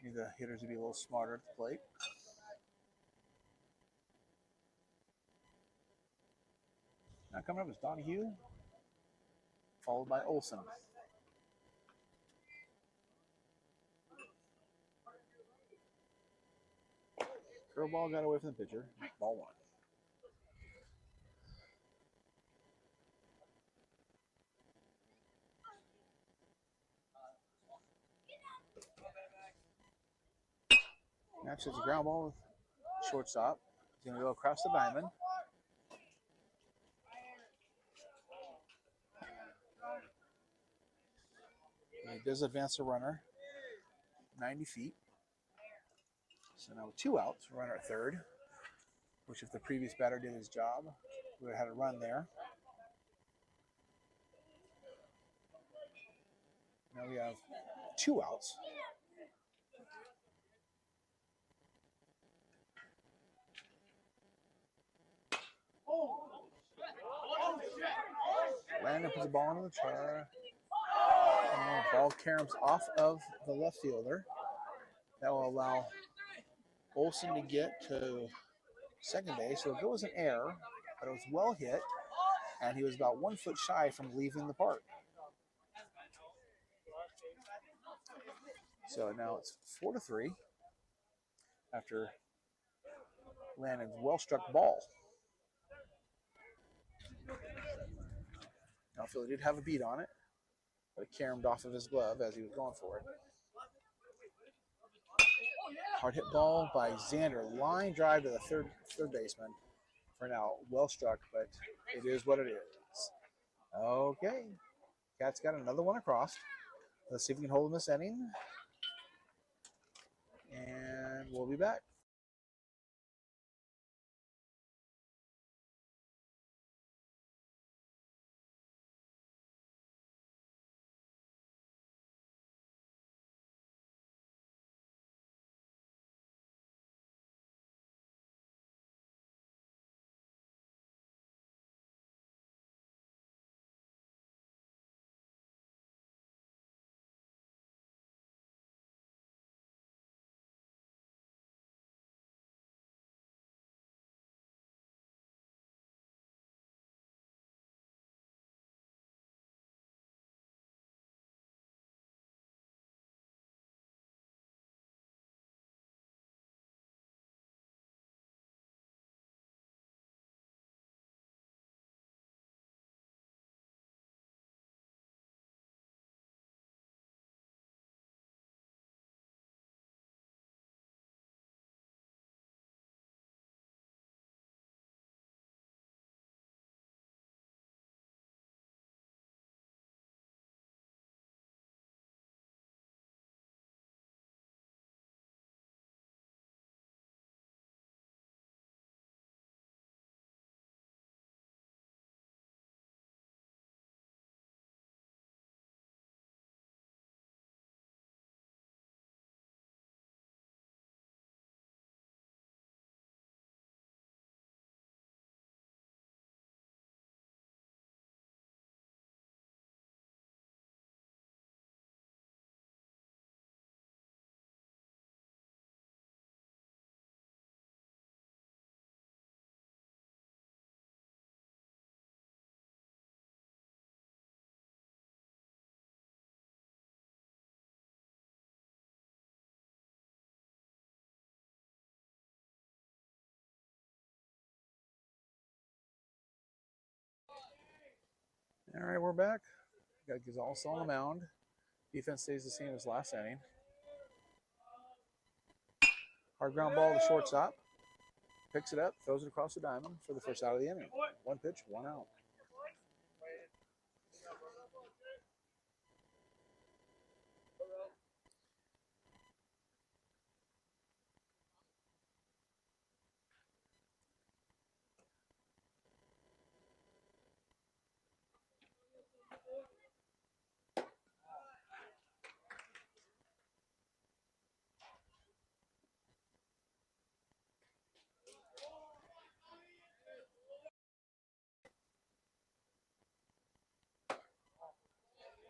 Need the hitters to be a little smarter at the plate. Now coming up is Donahue, followed by Olson. Curveball got away from the pitcher. Ball 1. Next is a ground ball with shortstop. He's going to go across the diamond. He does advance the runner 90 feet. So now with 2 outs, runner at third, which if the previous batter did his job, we would have had a run there. Now we have 2 outs. Landon puts the ball into the char. And the ball caroms off of the left fielder. That will allow Olson to get to second base. So it was an error, but it was well hit, and he was about 1 foot shy from leaving the park. So now it's 4-3 after Landon's well-struck ball. Outfielder did have a beat on it, but it caromed off of his glove as he was going for it. Hard hit ball by Xander. Line drive to the third baseman. For now, well struck, but it is what it is. Okay. Cat's got another one across. Let's see if we can hold him this inning. And we'll be back. All right, we're back. Got Gonzalez on the mound. Defense stays the same as last inning. Hard ground ball to shortstop. Picks it up, throws it across the diamond for the first out of the inning. One pitch, one out.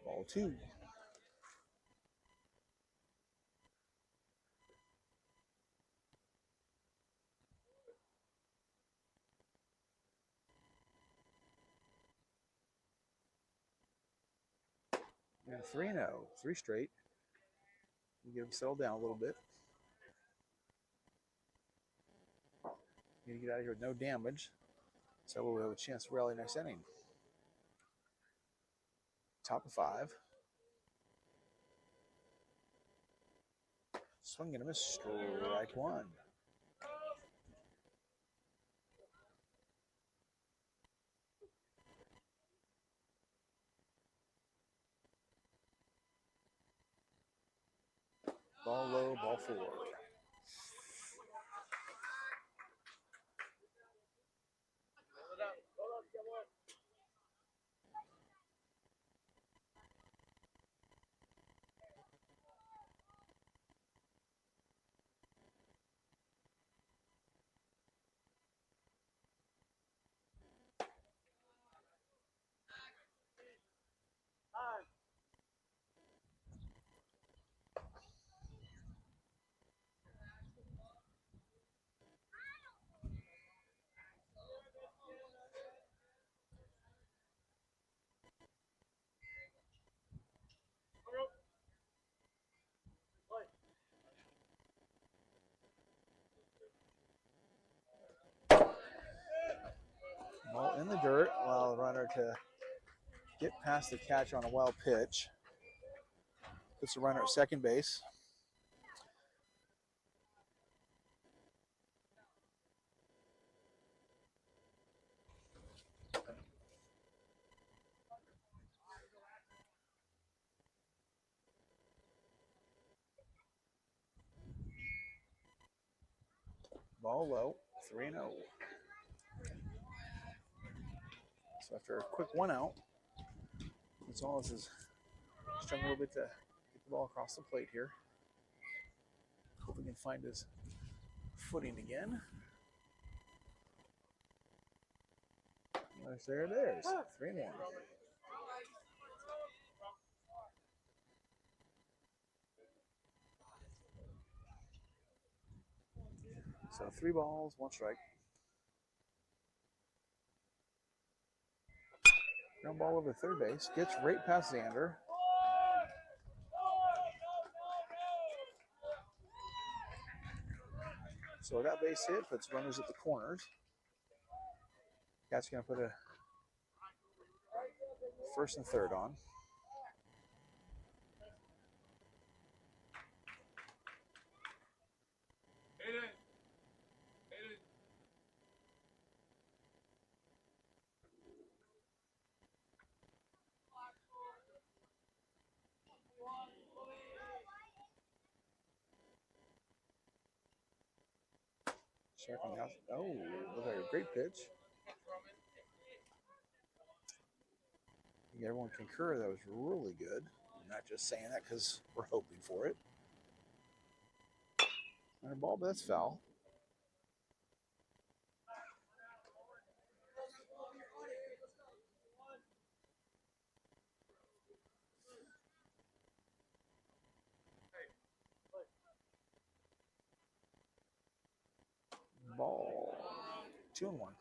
Ball two. And 3-0, 3 straight. You get him settled down a little bit. Need to get out of here with no damage. So we'll have a chance to rally next inning. Top of 5. Swing and a miss. Strike 1. Ball low, ball 4. Ball in the dirt. Allow the runner to get past the catch on a wild pitch. Puts the runner at second base. Ball low, 3-0. So after a quick 1 out, Gonzalez is struggling a little bit to get the ball across the plate here. Hope he can find his footing again. There it is, 3-1. So 3 balls, 1 strike. Ground ball over third base. Gets right past Xander. So that base hit puts runners at the corners. Cat's going to put a first and third on. Check on the house. Oh, looks like a great pitch. I think everyone concur that was really good. I'm not just saying that because we're hoping for it. And a ball, but that's foul. Ball. 2-1.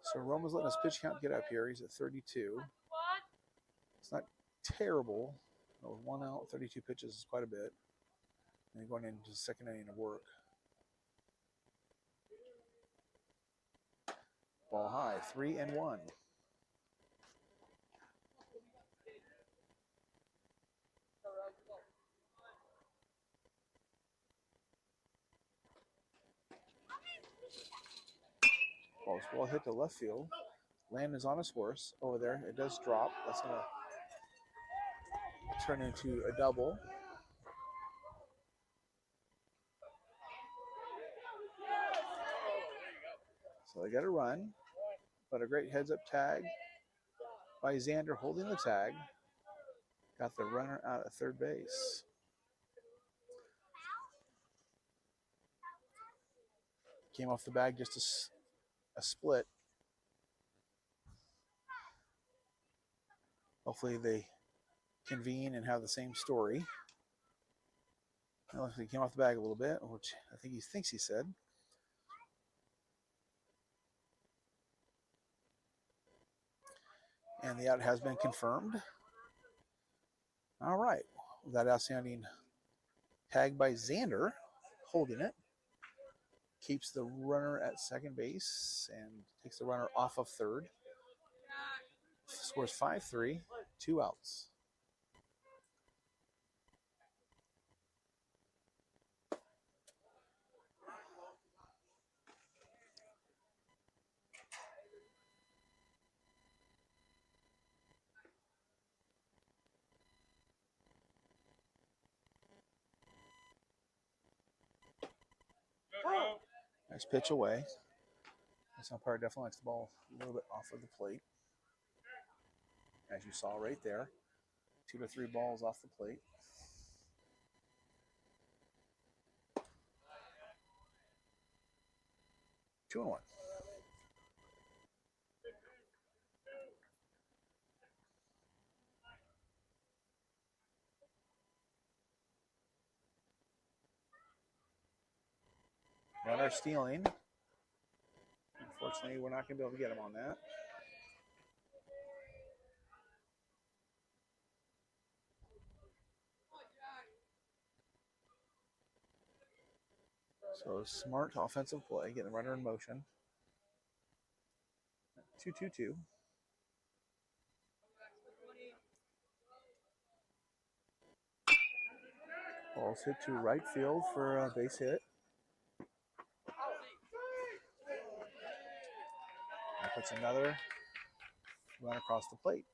So Roma's letting his pitch count get up here. He's at 32. It's not terrible. 1 out, 32 pitches is quite a bit. And going into the second inning of work. Ball high, 3-1. Ball's well hit to left field. Lamb is on his horse over there. It does drop. That's going to turn into a double. So they got a run, but a great heads-up tag by Xander holding the tag. Got the runner out at third base. Came off the bag just a split. Hopefully they convene and have the same story. Well, he came off the bag a little bit, which I think he thinks he said. And the out has been confirmed. All right. That outstanding tag by Xander, holding it. Keeps the runner at second base and takes the runner off of third. Scores 5-3, 2 outs. Nice pitch away. This umpire definitely likes the ball a little bit off of the plate. As you saw right there, 2 to 3 balls off the plate. Two and one. Runner stealing. Unfortunately, we're not going to be able to get him on that. So smart offensive play, getting the runner in motion. 2-2-2. Ball's hit to right field for a base hit. That puts another run across the plate.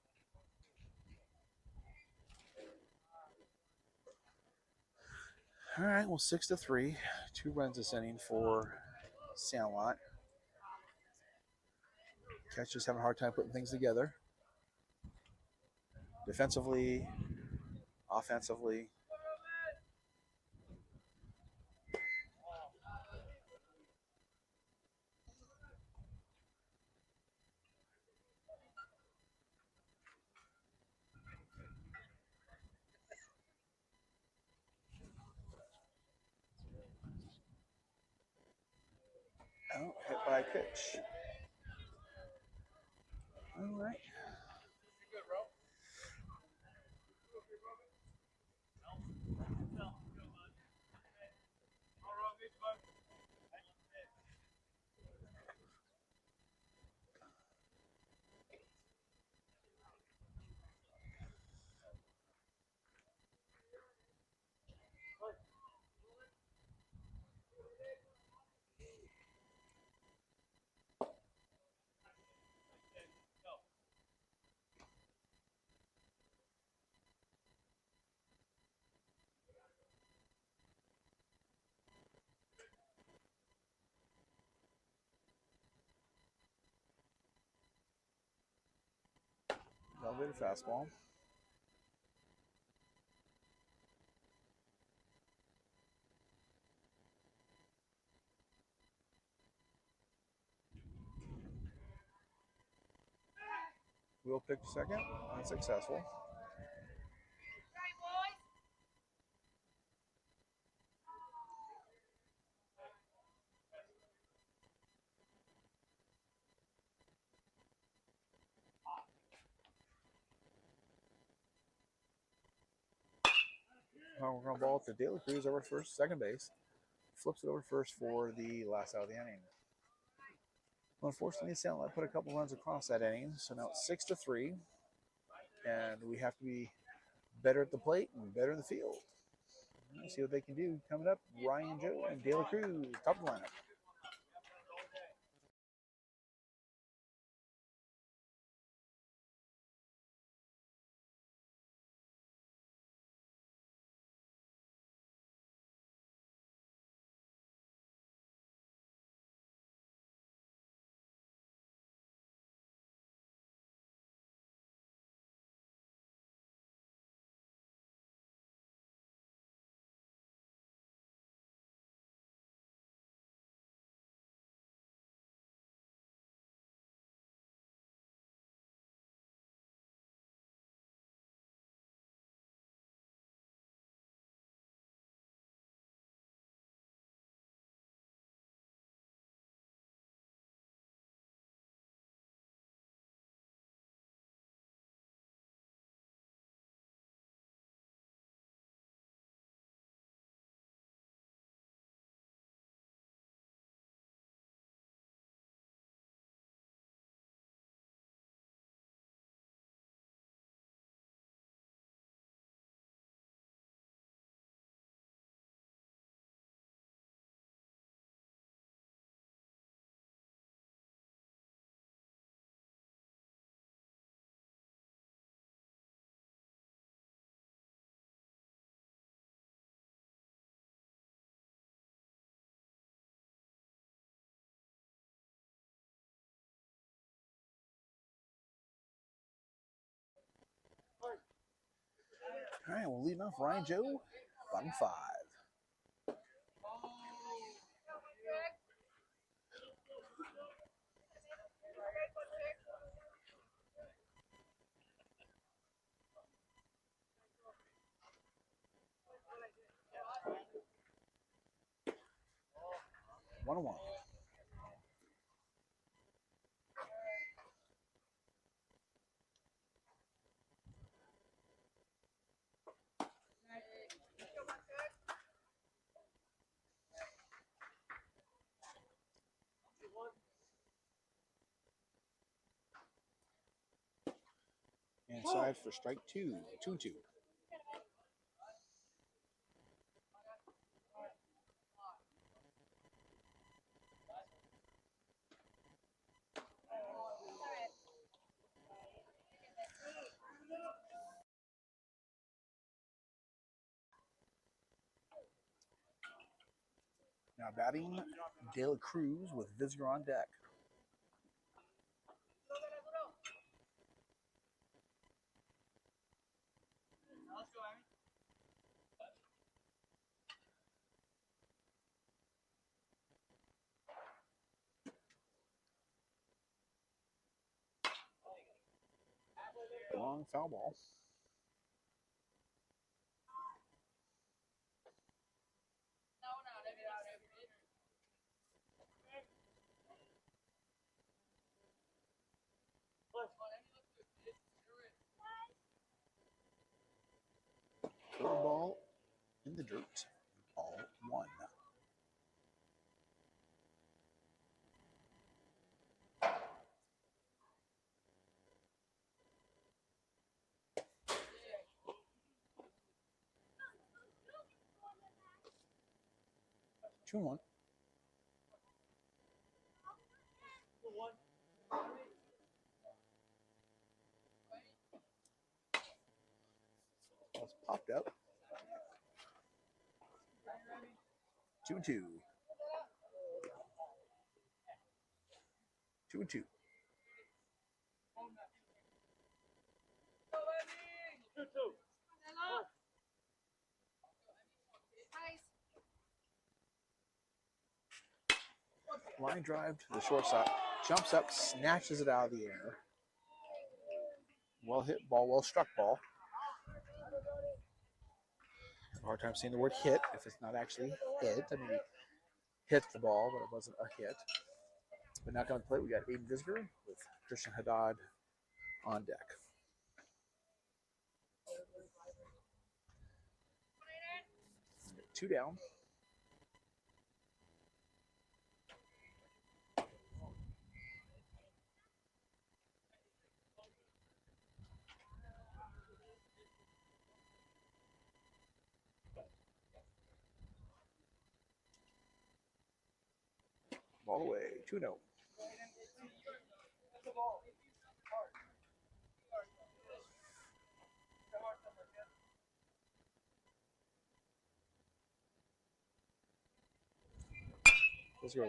All right, well, 6-3. 2 runs this inning for Sandlot. Catcher's having a hard time putting things together. Defensively, offensively. Oh, hit by a pitch. All right. Elevated fastball. Wheel pick second, unsuccessful. Well, we're going to ball it to De La Cruz over first, second base. Flips it over first for the last out of the inning. Well, unfortunately, Sandlot put a couple runs across that inning, so now it's 6-3, and we have to be better at the plate and better in the field. Let's see what they can do. Coming up, Ryan Joe and De La Cruz, top of the lineup. All right, we'll lead off Ryan Joe, bottom 5. One on one. Inside for strike 2. 2-2. Now batting, De La Cruz with Visitor on deck. Long foul ball. Curveball in the dirt. Ball 1. Two and 1. Ball's popped up. 2-2. 2-2. Line drive to the shortstop. Jumps up, snatches it out of the air. Well hit ball, well struck ball. Hard time seeing the word hit if it's not actually hit. I mean, he hit the ball, but it wasn't a hit. But now coming to play, we got Aiden Visitor with Christian Haddad on deck. Two down. Ball away. 2-0. This was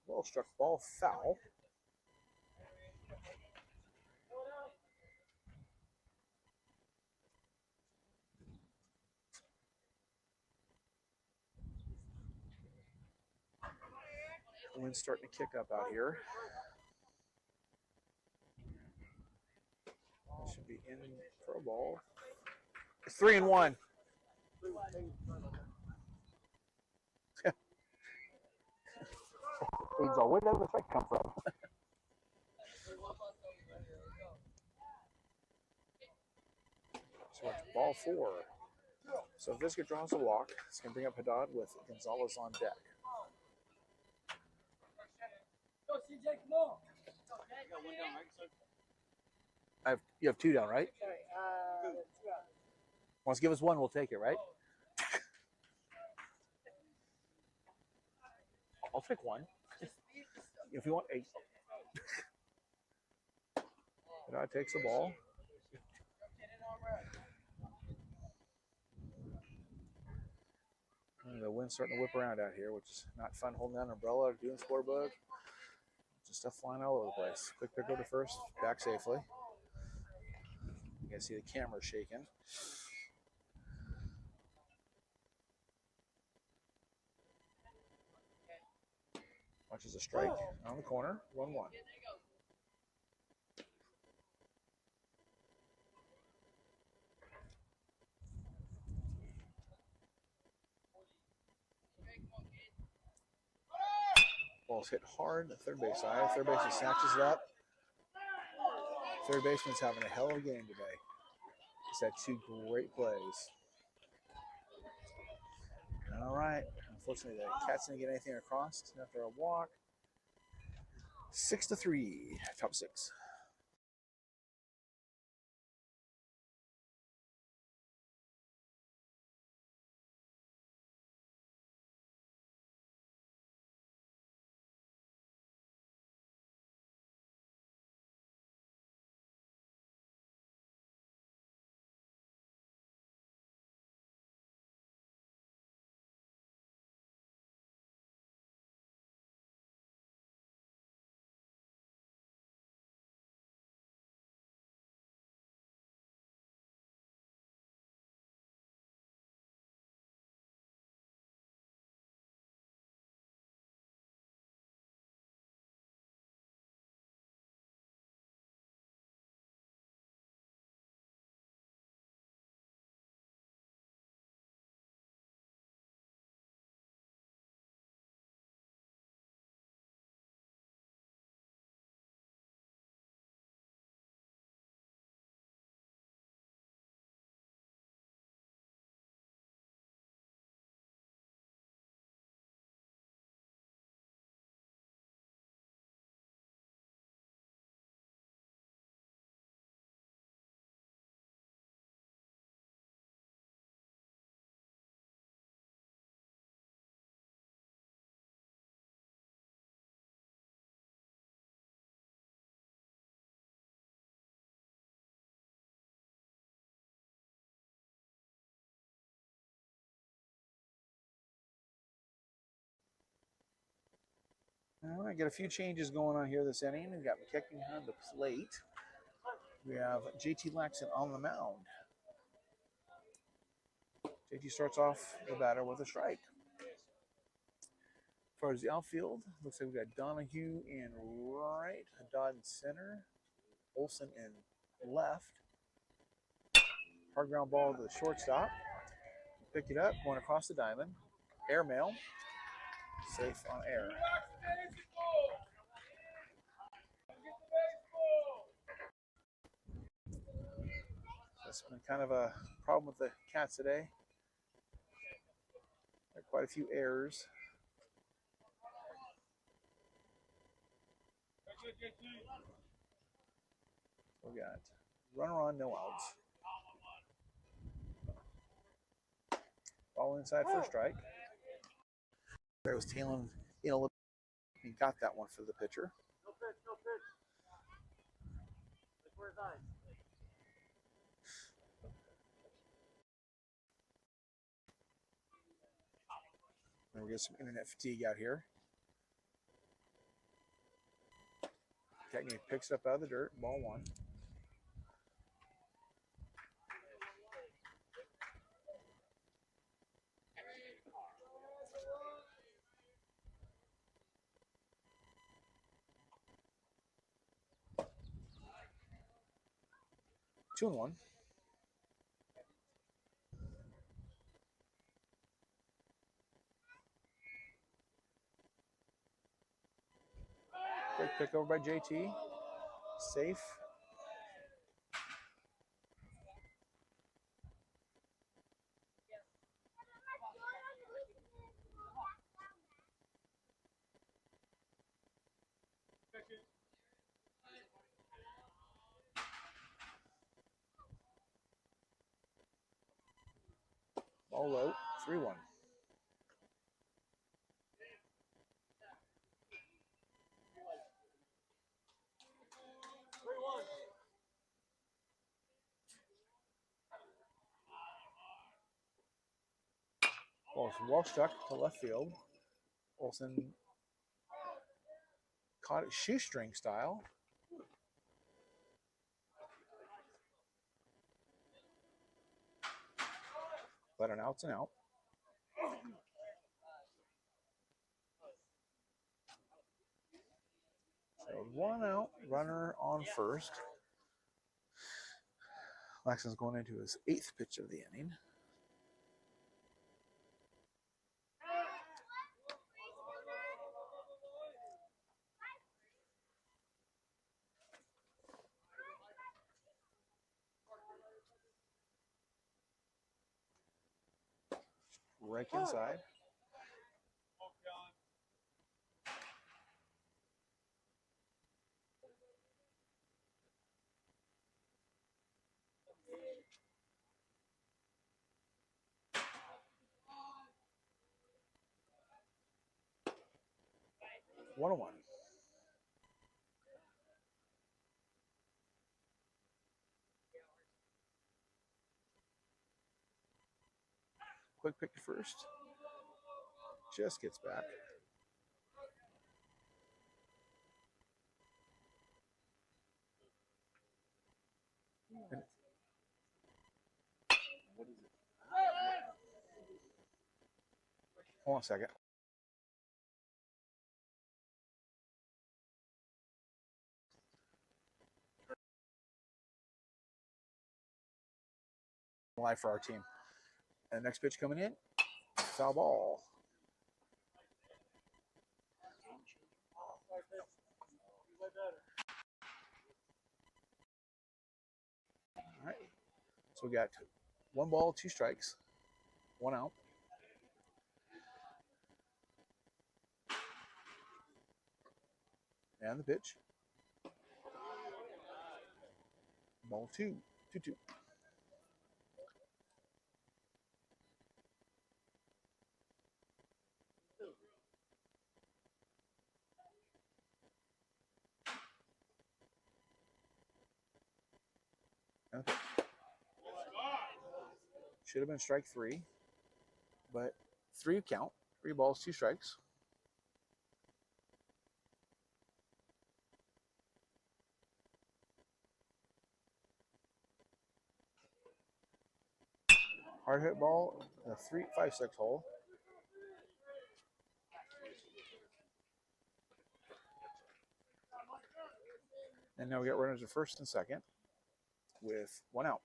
a well struck ball, foul. Wind's starting to kick up out here. It should be in pro ball. It's 3-1. Where did the effect come from? So it's ball 4. So if Visca draws a walk, it's going to bring up Haddad with Gonzalez on deck. You have 2 down, right? Wants to give us 1, we'll take it, right? I'll take 1. If you want 8. Haddad takes the ball. And the wind's starting to whip around out here, which is not fun holding down an umbrella or doing scorebook. Just stuff flying all over the place. Quick pick go to first, back safely. You can see the camera shaking. Watches a strike on the corner. 1-1. Ball's hit hard. The third base side. Third baseman snatches it up. Third baseman's having a hell of a game today. He's had two great plays. All right. Unfortunately, the Cats didn't get anything across after a walk. 6-3. Top six. All right, got a few changes going on here this inning. We've got McKechnie on the plate. We have JT Laxton on the mound. JT starts off the batter with a strike. As far as the outfield, looks like we got Donahue in right, Haddad in center, Olson in left. Hard ground ball to the shortstop. Pick it up, going across the diamond. Airmail. Safe on air. That's been kind of a problem with the Cats today. There are quite a few errors. We got runner on, no outs. Ball inside for a strike. There was tailing in a little bit and got that one for the pitcher. No pitch, no pitch. Where's I? And we get some internet fatigue out here. Cagney picks it up out of the dirt. Ball one. Two and one. Quick pick over by JT. Safe. Ball low. 3-1. Ball's well struck to left field. Olson caught it shoestring style. But an out's an out. 1 out, runner on first. Laxton's going into his 8th pitch of the inning. Right inside. One on one. Quick pick to first. Just gets back. And what is it? Hold on a second. Live for our team. And the next pitch coming in, foul ball. All right. So we got 1 ball, 2 strikes, 1 out. And the pitch. Ball 2, 2-2. Okay. Should have been strike 3, but 3 count. 3 balls, 2 strikes. Hard hit ball, the 5-6 hole. And now we got runners at first and second with 1 out.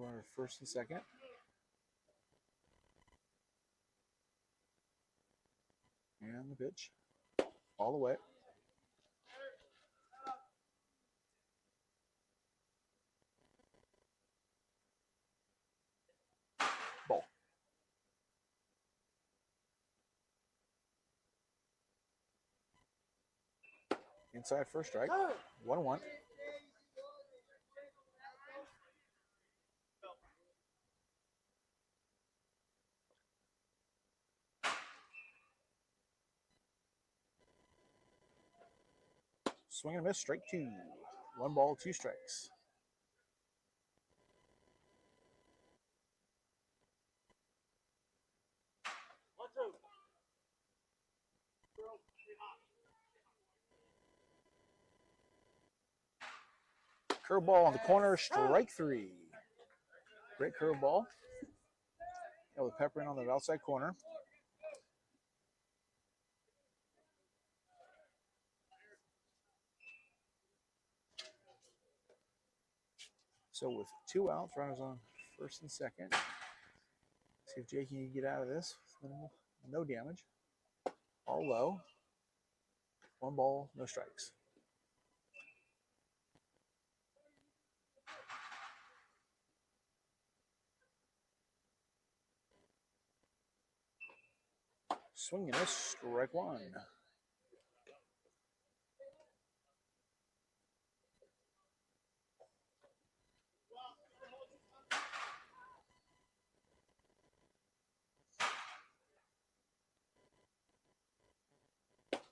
Runner first and second. And the pitch. All the way. Ball. Inside first strike. 1-1. Swing and a miss, strike 2. 1 ball, 2 strikes. Curveball on the corner, strike 3. Great curveball. Got with pepper in on the outside corner. So with 2 outs, runners on first and second. See if Jake can get out of this. No damage. All low. 1 ball, no strikes. Swing and a miss, strike 1.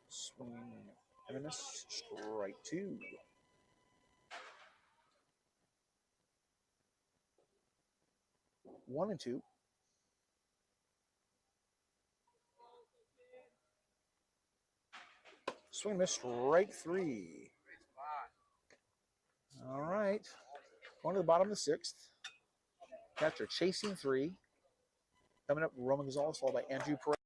Swing and a miss, strike 2. One and 2. Swing miss, strike three. All right. Going to the bottom of the sixth. Catcher chasing three. Coming up, Roman Gonzalez, followed by Andrew Perez.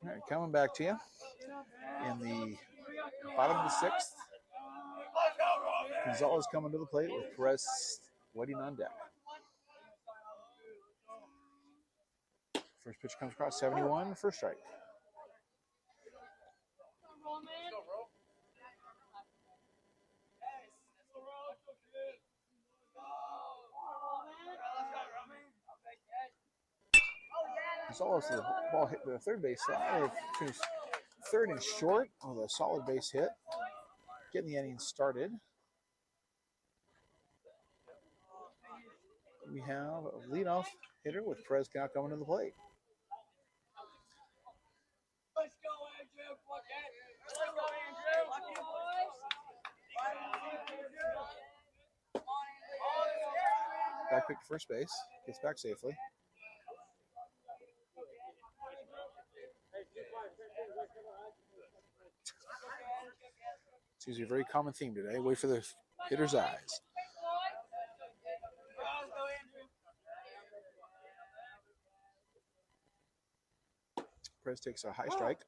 All right, coming back to you in the bottom of the sixth. Gonzalez coming to the plate with Perez waiting on deck. First pitch comes across 71 for strike. Gonzalez, the ball hit the third base side. Finished third and short with a solid base hit. Getting the inning started. We have a leadoff hitter with Perez now coming to the plate. Let's go, Andrew. Let's go, Andrew. Back pick to first base. Gets back safely. Seems to be a very common theme today. Wait for the hitter's eyes. Perez takes a high strike.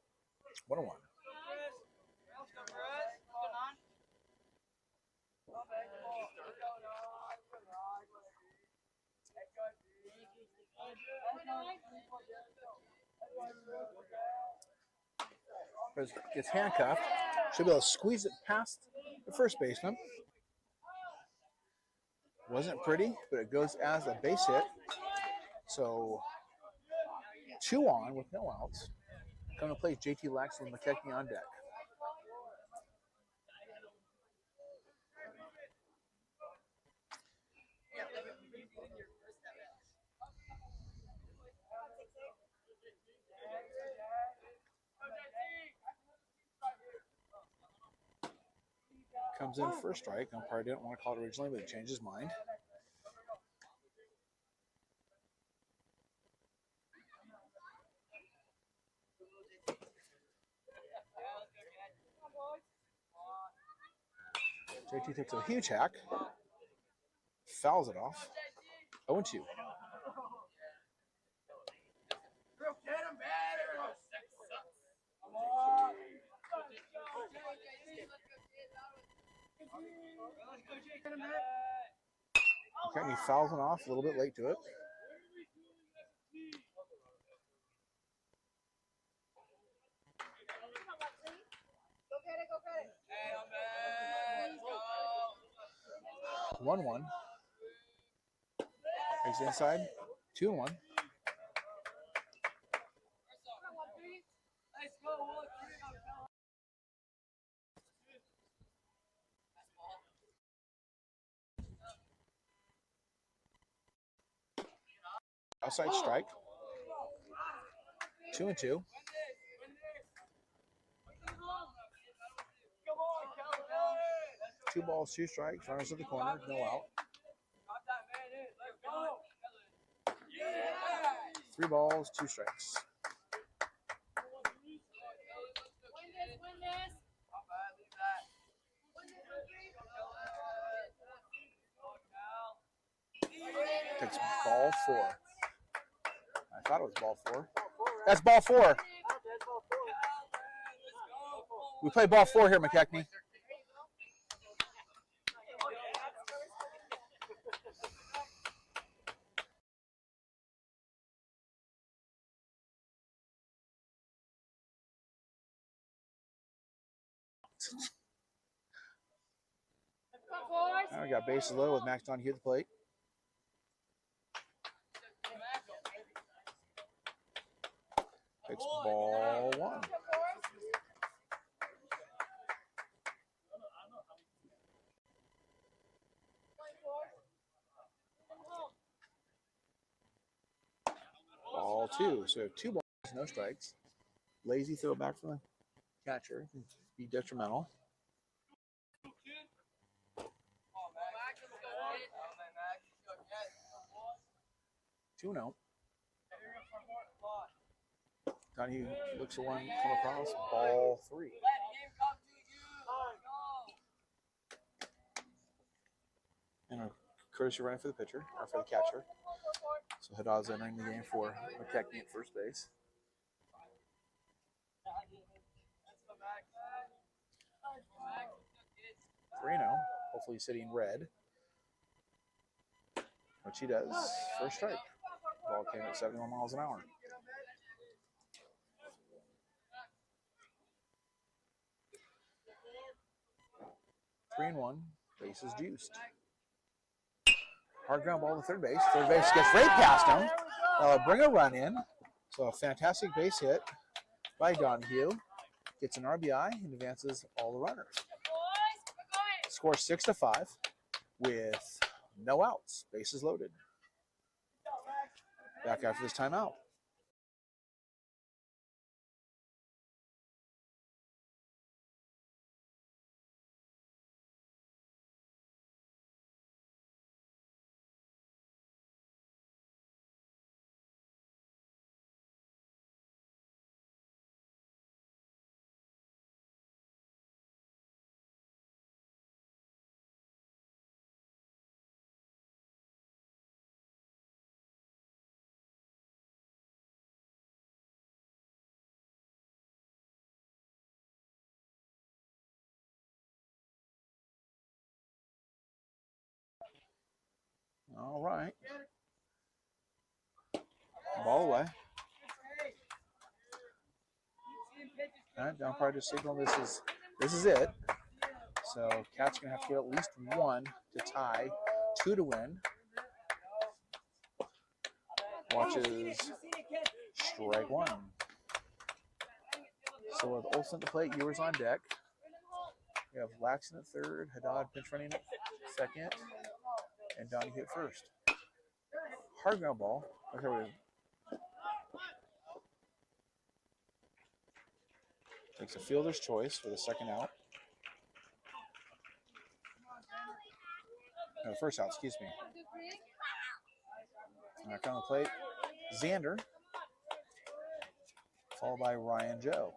1-1. Gets handcuffed. Should be able to squeeze it past the first baseman. Wasn't pretty, but it goes as a base hit. So 2 on with no outs. Going to play JT Lax with McKechnie on deck. Comes in first strike. Umpire didn't want to call it originally, but he changed his mind. JT takes a huge hack, fouls it off. 0-2. Okay, he fouls it off a little bit late to it. Go get it, go get it. 1-1. Takes the inside. 2-1. Outside strike. 2-2. 2 balls, 2 strikes. Runners at the corner, no out. 3 balls, 2 strikes. Win this. Takes ball 4. I thought it was ball 4. That's ball 4. We play ball 4 here, McKechnie. Now we got bases loaded with Max Donahue at the plate. Takes ball 1. Ball 2. So we have 2 balls, no strikes. Lazy throw back from the catcher. Be detrimental. 2-0. Donahue looks at one come across. Ball 3. And a courtesy running for the pitcher, or for the catcher. So Haddad's entering the game for McKechnie at first base. 3-0. Hopefully sitting red. Which he does. First strike. Ball came at 71 miles an hour. Three and 1. Bases juiced. Hard ground ball to third base. Third base gets right past him. Bring a run in. So a fantastic base hit by Donahue. Gets an RBI and advances all the runners. Scores 6-5 with no outs. Bases loaded. Back after this timeout. All right. Ball away. All right, umpire just signal this is it. So Cat's gonna have to get at least one to tie, two to win. Watches strike one. So with Olsen at the plate, Ewers on deck. We have Laxton at third, Haddad pinch running at second, and Donahue at first. Hard ground ball. Okay, takes a fielder's choice for the second out. No, first out, excuse me. Back on the plate, Xander, followed by Ryan Joe.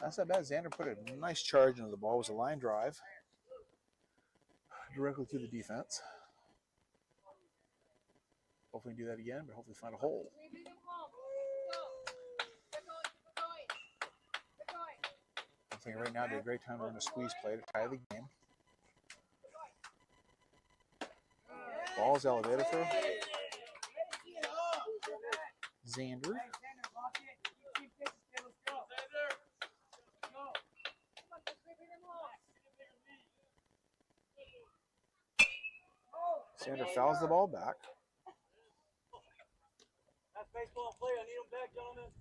That's not bad. Xander put a nice charge into the ball. It was a line drive directly to the defense. Hopefully do that again, but hopefully find a hole. I'm thinking right now would be a great time to run a squeeze play to tie the game. Ball's elevated for Xander. Xander fouls the ball back. That's baseball play. I need them back, gentlemen.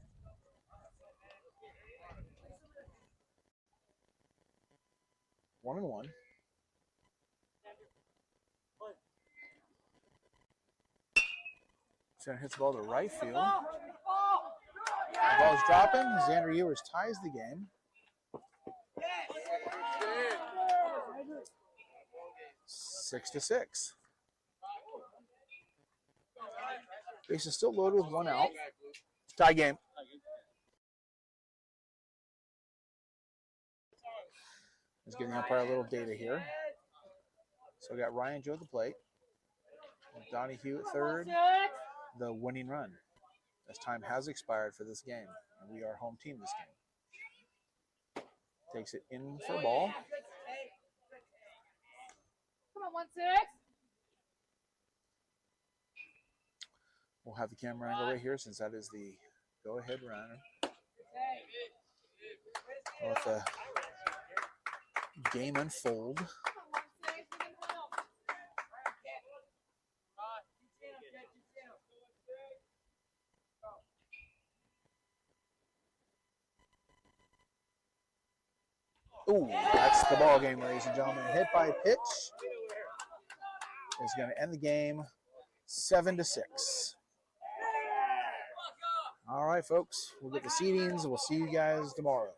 One and one. Xander hits the ball to right field. The ball's dropping. Xander Ewers ties the game. 6-6. Base is still loaded with one out. Tie game. Let's give the umpire a little data here. So we got Ryan Joe at the plate. Donahue at third. The winning run. As time has expired for this game. And we are home team this game. Takes it in for a ball. Come on, 1-6. We'll have the camera angle right here since that is the go-ahead runner. We'll let the game unfold. Ooh, that's the ball game, ladies and gentlemen. Hit by pitch is going to end the game 7-6. All right, folks. We'll get the seedings. We'll see you guys tomorrow.